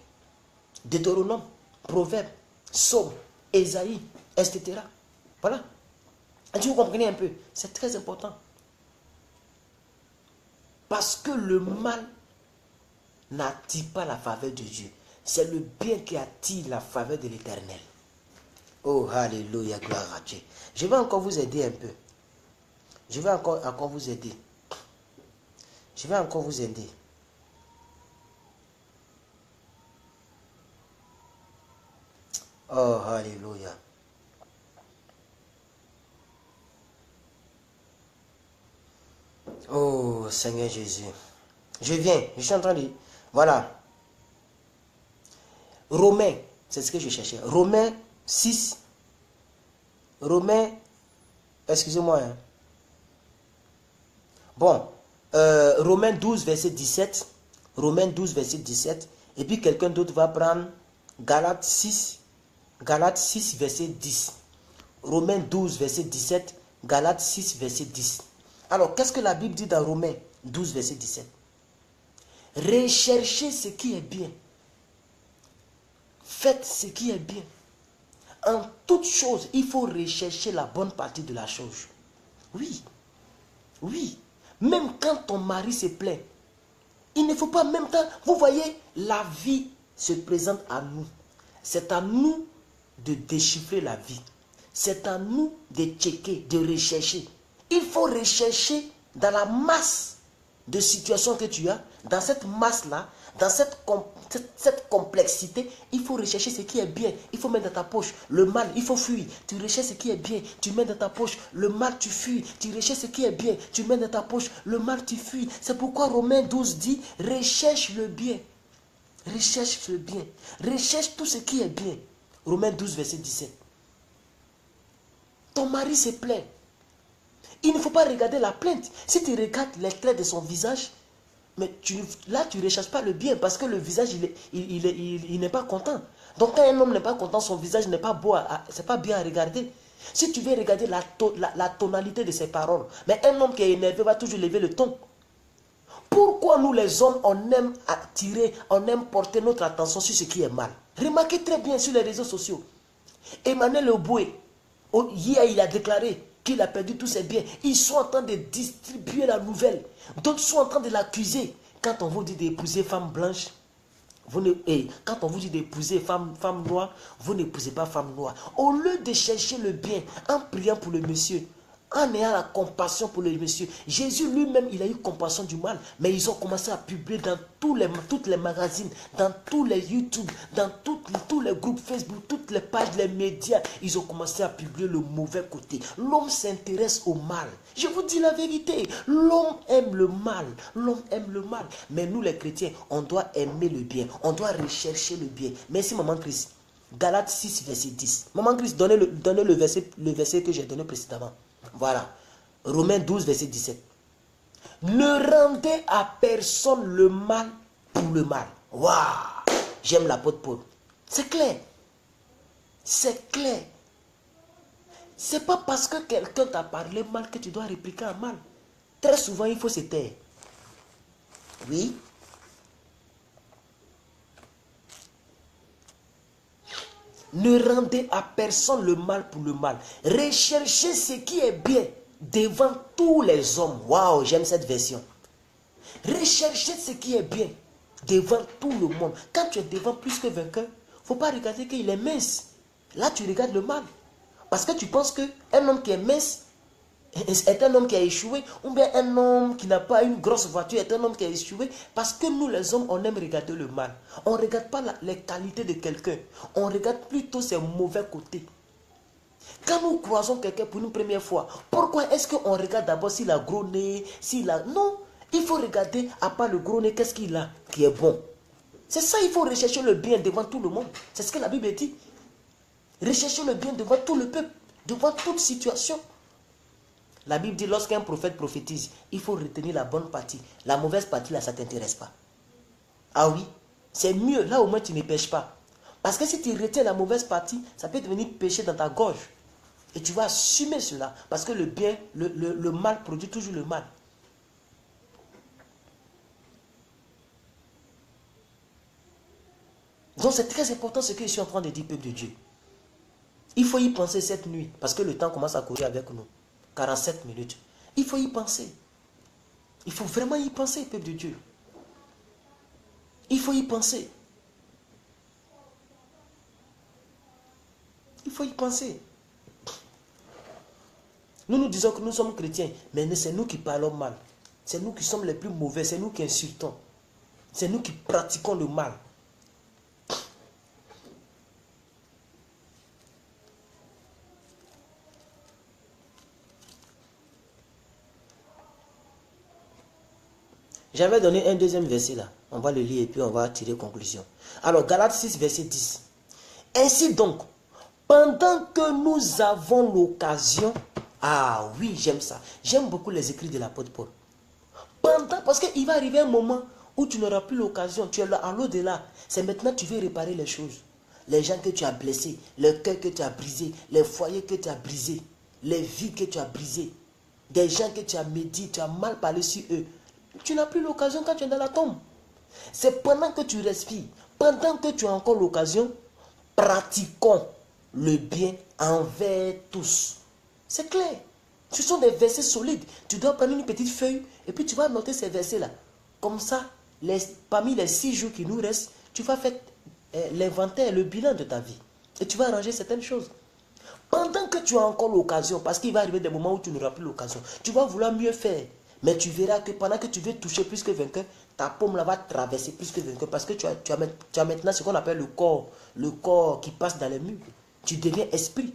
S1: Deutéronome, Proverbe, Psaume, Ésaïe, etc. Voilà. Et vous comprenez un peu. C'est très important. Parce que le mal n'attire pas la faveur de Dieu. C'est le bien qui attire la faveur de l'Éternel. Oh, alléluia, gloire à Dieu. Je vais encore vous aider un peu. Je vais encore vous aider. Je vais encore vous aider. Oh, alléluia. Oh, Oh Seigneur Jésus. Je viens, je suis en train de... Voilà. Romains, c'est ce que je cherchais. Romains 6. Romains, excusez-moi. Hein. Bon, Romains 12, verset 17. Romains 12, verset 17. Et puis quelqu'un d'autre va prendre Galates 6. Galates 6, verset 10. Romains 12, verset 17. Galates 6, verset 10. Alors, qu'est-ce que la Bible dit dans Romains 12, verset 17? Recherchez ce qui est bien. Faites ce qui est bien. En toute chose, il faut rechercher la bonne partie de la chose. Oui. Oui. Même quand ton mari se plaint, il ne faut pas en même temps... Vous voyez, la vie se présente à nous. C'est à nous de déchiffrer la vie. C'est à nous de checker, de rechercher. Il faut rechercher dans la masse de situations que tu as, dans cette masse-là, dans cette complexité, il faut rechercher ce qui est bien. Il faut mettre dans ta poche. Le mal, il faut fuir. Tu recherches ce qui est bien, tu mets dans ta poche. Le mal, tu fuis. Tu recherches ce qui est bien, tu mets dans ta poche. Le mal, tu fuis. C'est pourquoi Romains 12 dit, recherche le bien. Recherche le bien. Recherche tout ce qui est bien. Romains 12, verset 17. Ton mari se plaint. Il ne faut pas regarder la plainte. Si tu regardes les traits de son visage, mais là, tu ne recherches pas le bien parce que le visage, il n'est pas content. Donc, quand un homme n'est pas content, son visage n'est pas beau, c'est pas bien à regarder. Si tu veux regarder la tonalité de ses paroles, mais un homme qui est énervé va toujours lever le ton. Pourquoi nous les hommes, on aime attirer, on aime porter notre attention sur ce qui est mal? Remarquez très bien sur les réseaux sociaux. Emmanuel Oboué, hier il a déclaré qu'il a perdu tous ses biens. Ils sont en train de distribuer la nouvelle. D'autres sont en train de l'accuser. Quand on vous dit d'épouser femme blanche, quand on vous dit d'épouser femme noire, vous n'épousez pas femme noire. Au lieu de chercher le bien, en priant pour le monsieur, en ayant la compassion pour le monsieur, Jésus lui-même, il a eu compassion du mal. Mais ils ont commencé à publier dans toutes les magazines, dans tous les YouTube, dans tous les groupes Facebook, toutes les pages, les médias. Ils ont commencé à publier le mauvais côté. L'homme s'intéresse au mal. Je vous dis la vérité. L'homme aime le mal. L'homme aime le mal. Mais nous les chrétiens, on doit aimer le bien. On doit rechercher le bien. Merci maman Christ. Galates 6, verset 10. Maman Christ, donnez le verset que j'ai donné précédemment. Voilà. Romains 12, verset 17. Ne rendez à personne le mal pour le mal. Waouh! J'aime l'apôtre Paul. C'est clair. C'est clair. C'est pas parce que quelqu'un t'a parlé mal que tu dois répliquer un mal. Très souvent, il faut se taire. Oui. Ne rendez à personne le mal pour le mal. Recherchez ce qui est bien devant tous les hommes. Waouh, j'aime cette version. Recherchez ce qui est bien devant tout le monde. Quand tu es devant plus que vainqueur, il ne faut pas regarder qu'il est mince. Là, tu regardes le mal. Parce que tu penses qu'un homme qui est mince est un homme qui a échoué, ou bien un homme qui n'a pas une grosse voiture est un homme qui a échoué. Parce que nous, les hommes, on aime regarder le mal. On ne regarde pas les qualités de quelqu'un. On regarde plutôt ses mauvais côtés. Quand nous croisons quelqu'un pour une première fois, pourquoi est-ce qu'on regarde d'abord s'il a gros nez, s'il a... Non, il faut regarder, à part le gros nez, qu'est-ce qu'il a qui est bon. C'est ça, il faut rechercher le bien devant tout le monde. C'est ce que la Bible dit. Rechercher le bien devant tout le peuple, devant toute situation. La Bible dit, lorsqu'un prophète prophétise, il faut retenir la bonne partie. La mauvaise partie, là, ça ne t'intéresse pas. Ah oui, c'est mieux, là au moins tu ne pêches pas. Parce que si tu retiens la mauvaise partie, ça peut devenir péché dans ta gorge. Et tu vas assumer cela. Parce que le bien, le mal produit toujours le mal. Donc c'est très important ce que je suis en train de dire, peuple de Dieu. Il faut y penser cette nuit. Parce que le temps commence à courir avec nous. 47 minutes. Il faut y penser. Il faut vraiment y penser, peuple de Dieu. Il faut y penser. Il faut y penser. Nous nous disons que nous sommes chrétiens, mais c'est nous qui parlons mal. C'est nous qui sommes les plus mauvais, c'est nous qui insultons. C'est nous qui pratiquons le mal. J'avais donné un deuxième verset là. On va le lire et puis on va tirer conclusion. Alors, Galates 6, verset 10. Ainsi donc, pendant que nous avons l'occasion... Ah oui, j'aime ça. J'aime beaucoup les écrits de l'apôtre Paul. Parce qu'il va arriver un moment où tu n'auras plus l'occasion. Tu es là, à l'au-delà. C'est maintenant que tu veux réparer les choses. Les gens que tu as blessés, le cœur que tu as brisé, les foyers que tu as brisés, les vies que tu as brisées, des gens que tu as médit, tu as mal parlé sur eux. Tu n'as plus l'occasion quand tu es dans la tombe. C'est pendant que tu respires, pendant que tu as encore l'occasion, pratiquons le bien envers tous. C'est clair. Ce sont des versets solides. Tu dois prendre une petite feuille et puis tu vas noter ces versets-là. Comme ça, parmi les 6 jours qui nous restent, tu vas faire l'inventaire, le bilan de ta vie. Et tu vas arranger certaines choses. Pendant que tu as encore l'occasion, parce qu'il va arriver des moments où tu n'auras plus l'occasion, tu vas vouloir mieux faire. Mais tu verras que pendant que tu veux toucher plus que vainqueur, ta paume là va traverser plus que vainqueur. Parce que tu as maintenant ce qu'on appelle le corps qui passe dans les murs. Tu deviens esprit.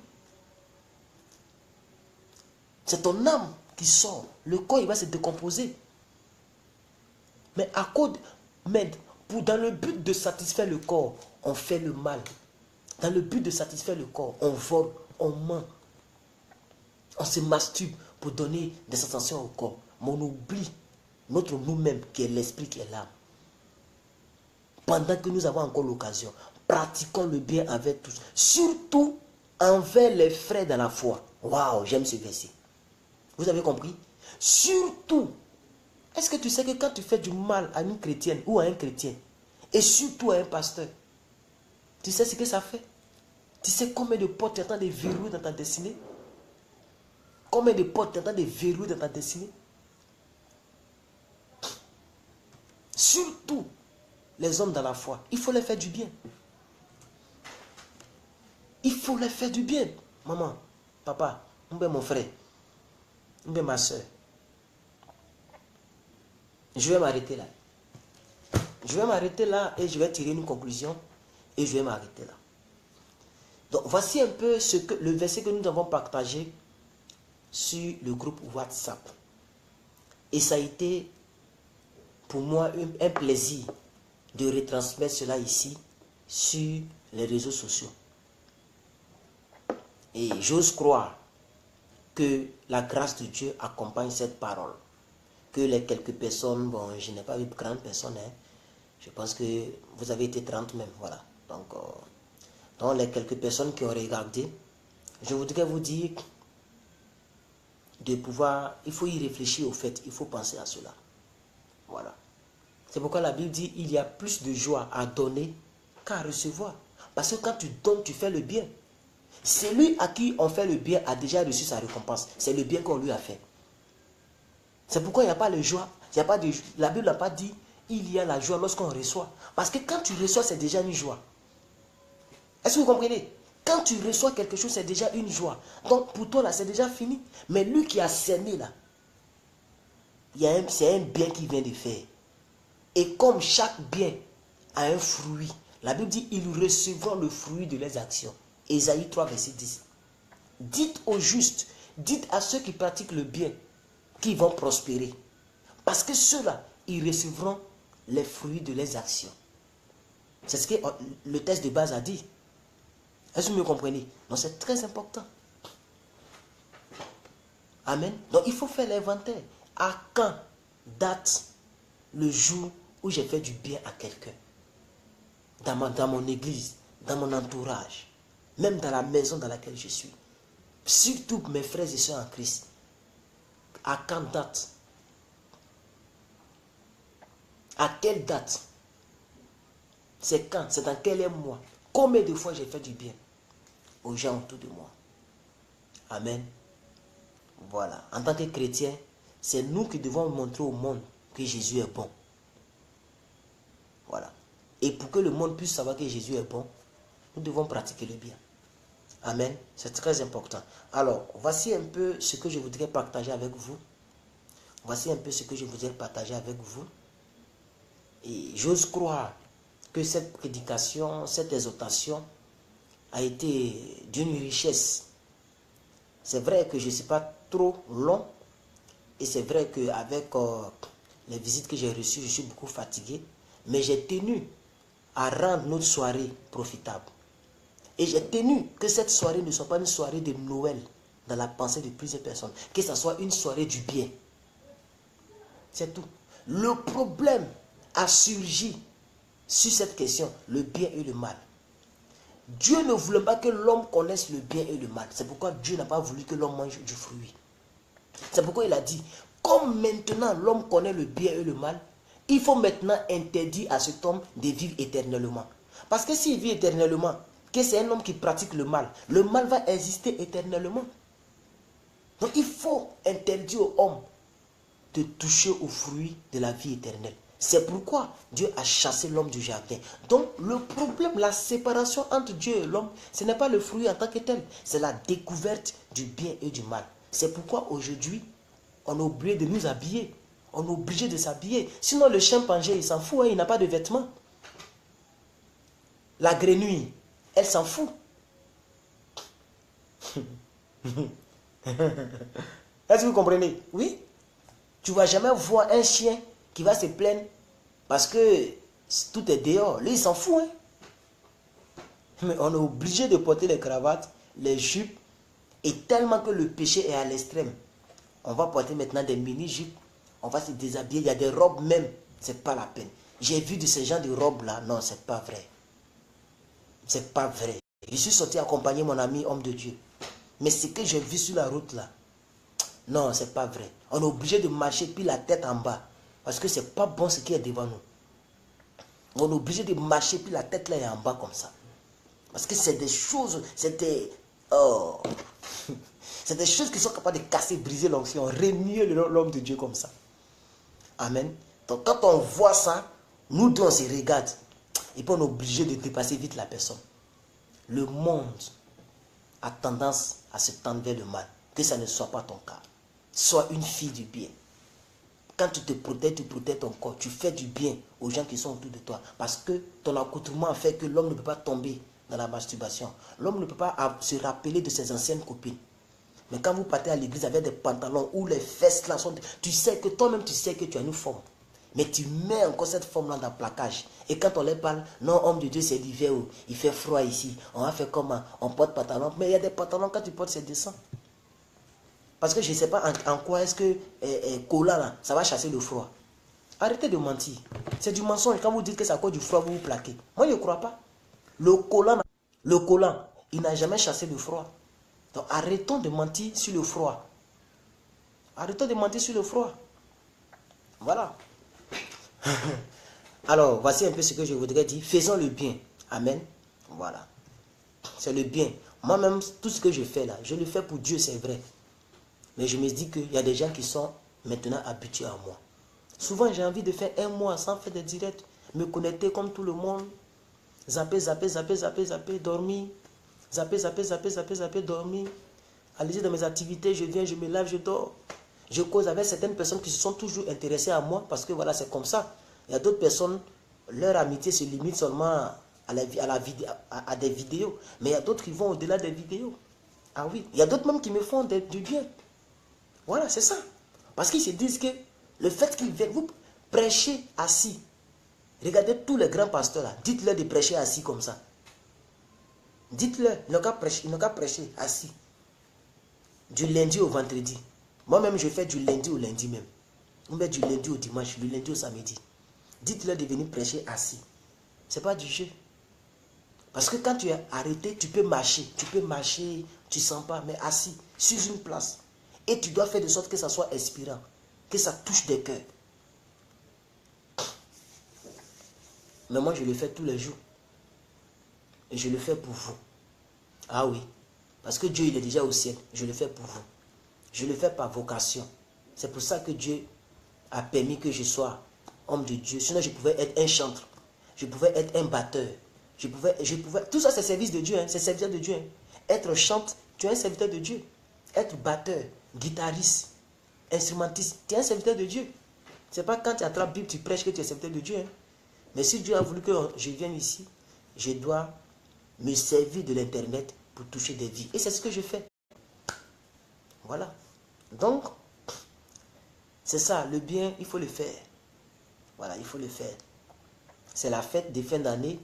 S1: C'est ton âme qui sort. Le corps, il va se décomposer. Mais dans le but de satisfaire le corps, on fait le mal. Dans le but de satisfaire le corps, on vole, on ment. On se masturbe pour donner des sensations au corps. Mais on oublie notre nous-mêmes qui est l'esprit, qui est l'âme. Pendant que nous avons encore l'occasion, pratiquons le bien avec tous. Surtout envers les frères dans la foi. Waouh, j'aime ce verset. Vous avez compris? Surtout, est-ce que tu sais que quand tu fais du mal à une chrétienne ou à un chrétien, et surtout à un pasteur, tu sais ce que ça fait? Tu sais combien de portes tu es en train de verrouiller dans ta destinée? Combien de portes tu es en train de verrouiller dans ta destinée? Surtout les hommes dans la foi, il faut leur faire du bien. Il faut leur faire du bien. Maman, papa, mon frère, ma soeur. Je vais m'arrêter là. Je vais m'arrêter là et je vais tirer une conclusion et je vais m'arrêter là. Donc voici un peu le verset que nous avons partagé sur le groupe WhatsApp. Et ça a été pour moi un plaisir de retransmettre cela ici sur les réseaux sociaux. Et j'ose croire que la grâce de Dieu accompagne cette parole. Que les quelques personnes, bon, je n'ai pas vu de grandes personnes, hein. Je pense que vous avez été 30 même, voilà. Donc les quelques personnes qui ont regardé, je voudrais vous dire de pouvoir, il faut y réfléchir au fait, il faut penser à cela. Voilà. C'est pourquoi la Bible dit, il y a plus de joie à donner qu'à recevoir. Parce que quand tu donnes, tu fais le bien. Celui à qui on fait le bien a déjà reçu sa récompense. C'est le bien qu'on lui a fait. C'est pourquoi il n'y a pas de joie. La Bible n'a pas dit il y a la joie lorsqu'on reçoit. Parce que quand tu reçois, c'est déjà une joie. Est-ce que vous comprenez? Quand tu reçois quelque chose, c'est déjà une joie. Donc pour toi, là, c'est déjà fini. Mais lui qui a semé, là, c'est un bien qu'il vient de faire. Et comme chaque bien a un fruit, la Bible dit ils recevront le fruit de leurs actions. Ésaïe 3, verset 10. Dites aux justes, dites à ceux qui pratiquent le bien, qu'ils vont prospérer. Parce que ceux-là, ils recevront les fruits de leurs actions. C'est ce que le texte de base a dit. Est-ce que vous me comprenez? Donc c'est très important. Amen. Donc il faut faire l'inventaire. À quand date le jour où j'ai fait du bien à quelqu'un? Dans mon église, dans mon entourage, même dans la maison dans laquelle je suis. Surtout mes frères et sœurs en Christ. À quand date? À quelle date? C'est quand? C'est dans quel mois? Combien de fois j'ai fait du bien aux gens autour de moi? Amen. Voilà. En tant que chrétien, c'est nous qui devons montrer au monde que Jésus est bon. Voilà. Et pour que le monde puisse savoir que Jésus est bon, nous devons pratiquer le bien. Amen. C'est très important. Alors, voici un peu ce que je voudrais partager avec vous. Voici un peu ce que je voudrais partager avec vous. Et j'ose croire que cette prédication, cette exhortation a été d'une richesse. C'est vrai que je ne suis pas trop long. Et c'est vrai qu'avec les visites que j'ai reçues, je suis beaucoup fatigué. Mais j'ai tenu à rendre notre soirée profitable. Et j'ai tenu que cette soirée ne soit pas une soirée de Noël dans la pensée de plusieurs personnes. Que ce soit une soirée du bien. C'est tout. Le problème a surgi sur cette question, le bien et le mal. Dieu ne voulait pas que l'homme connaisse le bien et le mal. C'est pourquoi Dieu n'a pas voulu que l'homme mange du fruit. C'est pourquoi il a dit, comme maintenant l'homme connaît le bien et le mal, il faut maintenant interdire à cet homme de vivre éternellement. Parce que s'il vit éternellement, que c'est un homme qui pratique le mal va exister éternellement. Donc il faut interdire aux hommes de toucher aux fruits de la vie éternelle. C'est pourquoi Dieu a chassé l'homme du jardin. Donc le problème, la séparation entre Dieu et l'homme, ce n'est pas le fruit en tant que tel, c'est la découverte du bien et du mal. C'est pourquoi aujourd'hui, on est obligé de nous habiller. On est obligé de s'habiller. Sinon le chimpanzé, il s'en fout, hein, il n'a pas de vêtements. La grenouille, elle s'en fout. Est-ce que vous comprenez? Oui. Tu ne vas jamais voir un chien qui va se plaindre parce que tout est dehors. Lui, il s'en fout. Hein? Mais on est obligé de porter les cravates, les jupes. Et tellement que le péché est à l'extrême, on va porter maintenant des mini-jupes. On va se déshabiller. Il y a des robes même. Ce n'est pas la peine. J'ai vu de ces gens de robes-là. Non, ce n'est pas vrai. Ce n'est pas vrai. Je suis sorti accompagner mon ami homme de Dieu. Mais ce que j'ai vu sur la route là, non, ce n'est pas vrai. On est obligé de marcher puis la tête en bas. Parce que ce n'est pas bon ce qui est devant nous. On est obligé de marcher puis la tête là est en bas comme ça. Parce que c'est des choses, c'est des choses qui sont capables de casser, briser l'onction, remuer l'homme de Dieu comme ça. Amen. Donc quand on voit ça, nous deux on se regarde. Et puis on est obligé de dépasser vite la personne. Le monde a tendance à se tendre vers le mal. Que ça ne soit pas ton cas. Sois une fille du bien. Quand tu te protèges, tu protèges ton corps. Tu fais du bien aux gens qui sont autour de toi. Parce que ton accoutrement fait que l'homme ne peut pas tomber dans la masturbation. L'homme ne peut pas se rappeler de ses anciennes copines. Mais quand vous partez à l'église avec des pantalons où les fesses là sont... Tu sais que toi-même, tu sais que tu as une forme. Mais tu mets encore cette forme-là dans le placage. Et quand on leur parle, non, homme de Dieu, c'est l'hiver, il fait froid ici. On va faire comment? On porte pantalon. Mais il y a des pantalons, quand tu portes, c'est décent. Parce que je ne sais pas en quoi est-ce que cola, là, ça va chasser le froid. Arrêtez de mentir. C'est du mensonge. Quand vous dites que c'est à cause du froid, vous vous plaquez. Moi, je ne crois pas. Le collant, il n'a jamais chassé le froid. Donc, arrêtons de mentir sur le froid. Arrêtons de mentir sur le froid. Voilà. Alors, voici un peu ce que je voudrais dire. Faisons le bien. Amen. Voilà. C'est le bien. Moi-même, tout ce que je fais là, je le fais pour Dieu, c'est vrai. Mais je me dis qu'il y a des gens qui sont maintenant habitués à moi. Souvent, j'ai envie de faire un mois sans faire des directs. Me connecter comme tout le monde. Zapper, dormir. Zapper, dormir. Aller dans mes activités, je viens, je me lave, je dors. Je cause avec certaines personnes qui se sont toujours intéressées à moi parce que voilà, c'est comme ça. Il y a d'autres personnes, leur amitié se limite seulement à des vidéos. Mais il y a d'autres qui vont au-delà des vidéos. Ah oui, il y a d'autres même qui me font du bien. Voilà, c'est ça. Parce qu'ils se disent que le fait qu'ils viennent vous prêcher assis. Regardez tous les grands pasteurs là. Dites-leur de prêcher assis comme ça. Dites-leur, ils n'ont qu'à prêcher assis. Du lundi au vendredi. Moi-même, je fais du lundi au lundi même. On met du lundi au dimanche, du lundi au samedi. Dites-leur de venir prêcher assis. Ce n'est pas du jeu. Parce que quand tu es arrêté, tu peux marcher. Tu ne sens pas, mais assis, sur une place. Et tu dois faire de sorte que ça soit inspirant. Que ça touche des cœurs. Mais moi, je le fais tous les jours. Et je le fais pour vous. Ah oui. Parce que Dieu, il est déjà au ciel. Je le fais pour vous. Je le fais par vocation. C'est pour ça que Dieu a permis que je sois homme de Dieu. Sinon, je pouvais être un chantre. Je pouvais être un batteur. Je pouvais... Tout ça, c'est service de Dieu. Hein. C'est serviteur de Dieu. Hein. Être chantre, tu es un serviteur de Dieu. Être batteur, guitariste, instrumentiste, tu es un serviteur de Dieu. Ce n'est pas quand tu attrapes la Bible, tu prêches que tu es serviteur de Dieu. Hein. Mais si Dieu a voulu que je vienne ici, je dois me servir de l'Internet pour toucher des vies. Et c'est ce que je fais. Voilà. Donc, c'est ça, le bien, il faut le faire. Voilà, il faut le faire. C'est la fête de fin d'année.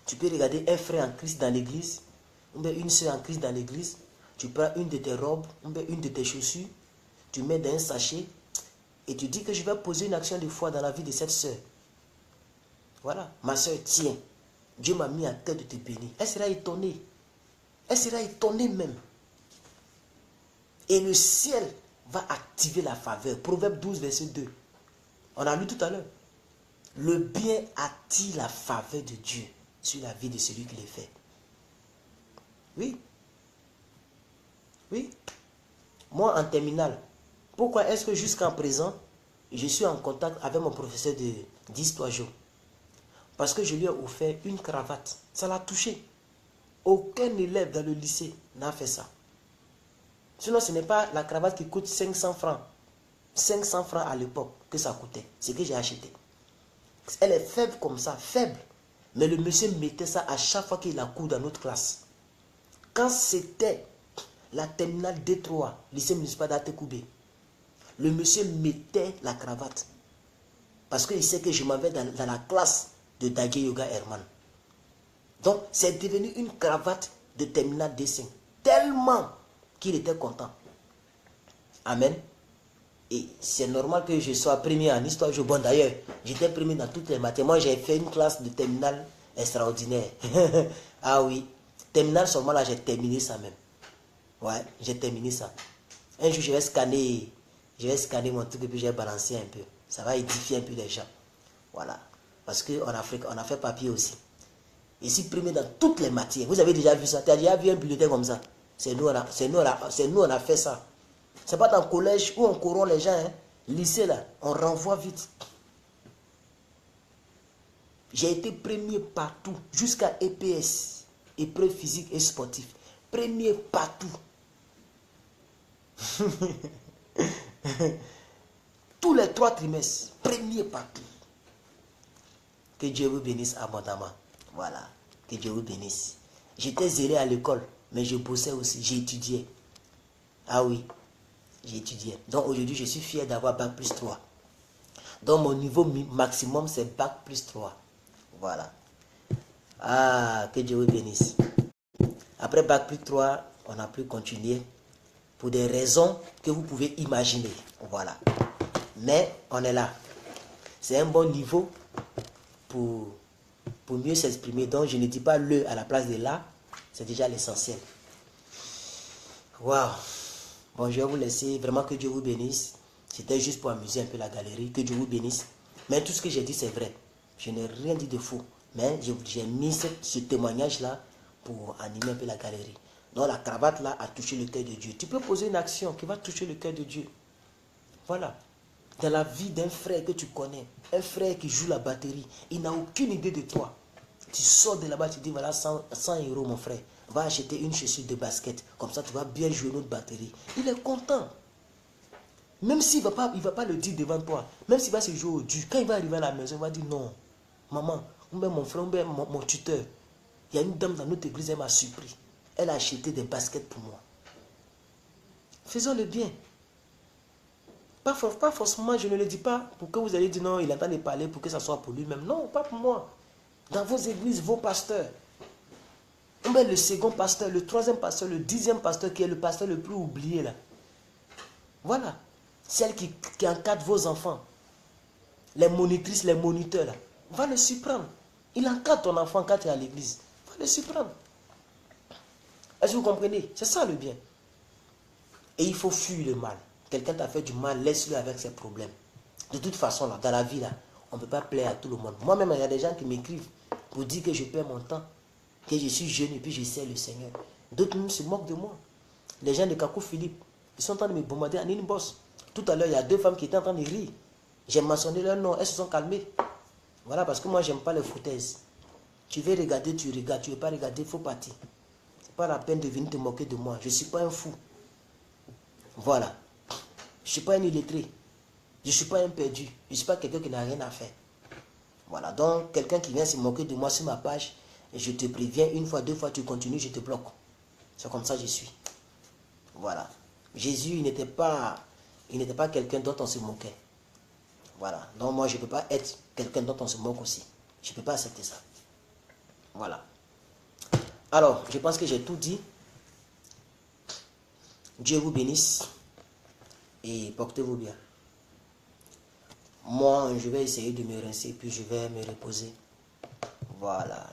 S1: Tu peux regarder un frère en Christ dans l'église, ou bien une soeur en Christ dans l'église. Tu prends une de tes robes, ou bien une de tes chaussures, tu mets dans un sachet, et tu dis que je vais poser une action de foi dans la vie de cette soeur. Voilà, ma soeur, tiens, Dieu m'a mis à cœur de te bénir. Elle sera étonnée. Elle sera étonnée même. Et le ciel va activer la faveur. Proverbe 12, verset 2. On a lu tout à l'heure. Le bien attire la faveur de Dieu sur la vie de celui qui le fait. Oui. Oui. Moi, en terminale, pourquoi est-ce que jusqu'à présent, je suis en contact avec mon professeur d'histoire géo? Parce que je lui ai offert une cravate. Ça l'a touché. Aucun élève dans le lycée n'a fait ça. Sinon, ce n'est pas la cravate qui coûte 500 francs. 500 francs à l'époque que ça coûtait. C'est que j'ai acheté. Elle est faible comme ça, faible. Mais le monsieur mettait ça à chaque fois qu'il a cours dans notre classe. Quand c'était la terminale D3, lycée municipal d'Atekoubé, le monsieur mettait la cravate. Parce qu'il sait que je m'en vais dans la classe de Dagé Yoga Herman. Donc, c'est devenu une cravate de terminale D5. Tellement qu'il était content. Amen. Et c'est normal que je sois premier en histoire. Bon, d'ailleurs, j'étais premier dans toutes les matières. Moi, j'ai fait une classe de terminale extraordinaire. Ah oui. Terminale seulement, là, j'ai terminé ça même. Ouais, j'ai terminé ça. Un jour, je vais scanner mon truc et puis je vais balancer un peu. Ça va édifier un peu les gens. Voilà. Parce qu'en Afrique, on a fait papier aussi. Ici, premier dans toutes les matières. Vous avez déjà vu ça? Tu as déjà vu un bulletin comme ça? C'est nous, on a fait ça. C'est pas dans le collège où on corrompt les gens. Hein. Lycée, là, on renvoie vite. J'ai été premier partout, jusqu'à EPS, épreuve physique et sportive. Premier partout. Tous les 3 trimestres, premier partout. Que Dieu vous bénisse abondamment. Voilà, que Dieu vous bénisse. J'étais zélé à l'école, mais je bossais aussi, j'étudiais. Ah oui, j'ai étudié. Donc aujourd'hui, je suis fier d'avoir Bac plus 3. Donc mon niveau maximum, c'est Bac plus 3. Voilà. Ah, que Dieu vous bénisse. Après Bac plus 3, on a pu continuer pour des raisons que vous pouvez imaginer. Voilà. Mais on est là. C'est un bon niveau pour mieux s'exprimer. Donc je ne dis pas le à la place de là. C'est déjà l'essentiel. Waouh. Bon, je vais vous laisser. Vraiment que Dieu vous bénisse. C'était juste pour amuser un peu la galerie. Que Dieu vous bénisse. Mais tout ce que j'ai dit, c'est vrai. Je n'ai rien dit de faux. Mais j'ai mis ce témoignage-là pour animer un peu la galerie. Donc la cravate là a touché le cœur de Dieu. Tu peux poser une action qui va toucher le cœur de Dieu. Voilà. Dans la vie d'un frère que tu connais, un frère qui joue la batterie, il n'a aucune idée de toi. Tu sors de là-bas, tu dis voilà 100 € mon frère. Va acheter une chaussure de basket. Comme ça, tu vas bien jouer notre batterie. Il est content. Même s'il ne va pas le dire devant toi. Même s'il va se jouer au dur. Quand il va arriver à la maison, il va dire non. Maman, ou bien mon frère, ou bien mon tuteur. Il y a une dame dans notre église, elle m'a surpris. Elle a acheté des baskets pour moi. Faisons le bien. Pas forcément, je ne le dis pas pour que vous allez dire non, il entend parler pour que ça soit pour lui-même. Non, pas pour moi. Dans vos églises, vos pasteurs. Ou bien le second pasteur, le troisième pasteur, le 10e pasteur qui est le pasteur le plus oublié là. Voilà. Celle qui encadre vos enfants. Les monitrices, les moniteurs là. Va le surprendre. Il encadre ton enfant quand tu es à l'église. Va le surprendre. Est-ce que vous comprenez? C'est ça le bien. Et il faut fuir le mal. Quelqu'un t'a fait du mal, laisse-le avec ses problèmes. De toute façon, là, dans la vie, là, on ne peut pas plaire à tout le monde. Moi-même, il y a des gens qui m'écrivent pour dire que je perds mon temps, que je suis jeune et puis je sers le Seigneur. D'autres même se moquent de moi. Les gens de Kakou Philippe, ils sont en train de me bombarder en inbox. Tout à l'heure, il y a 2 femmes qui étaient en train de rire. J'ai mentionné leur nom, elles se sont calmées. Voilà, parce que moi, j'aime pas les foutaises. Tu veux regarder, tu regardes. Tu ne veux pas regarder, il faut partir. Ce n'est pas la peine de venir te moquer de moi. Je ne suis pas un fou. Voilà. Je ne suis pas un illettré. Je ne suis pas un perdu. Je ne suis pas quelqu'un qui n'a rien à faire. Voilà. Donc, quelqu'un qui vient se moquer de moi sur ma page, et je te préviens, 1 fois, 2 fois, tu continues, je te bloque. C'est comme ça que je suis. Voilà. Jésus, il n'était pas quelqu'un dont on se moquait. Voilà. Donc moi, je ne peux pas être quelqu'un dont on se moque aussi. Je ne peux pas accepter ça. Voilà. Alors, je pense que j'ai tout dit. Dieu vous bénisse et portez-vous bien. Moi, je vais essayer de me rincer, puis je vais me reposer. Voilà.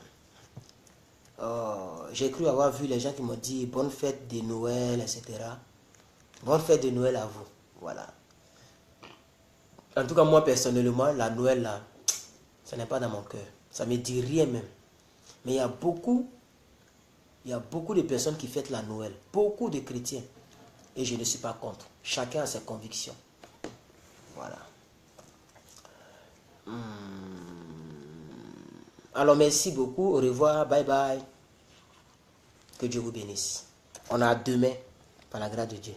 S1: J'ai cru avoir vu les gens qui m'ont dit bonne fête de Noël, etc. Bonne fête de Noël à vous. Voilà. En tout cas, moi, personnellement, la Noël, là, ça n'est pas dans mon cœur. Ça ne me dit rien même. Mais il y a beaucoup de personnes qui fêtent la Noël. Beaucoup de chrétiens. Et je ne suis pas contre. Chacun a ses convictions. Voilà. Alors, merci beaucoup. Au revoir. Bye bye. Que Dieu vous bénisse. On a demain, par la grâce de Dieu.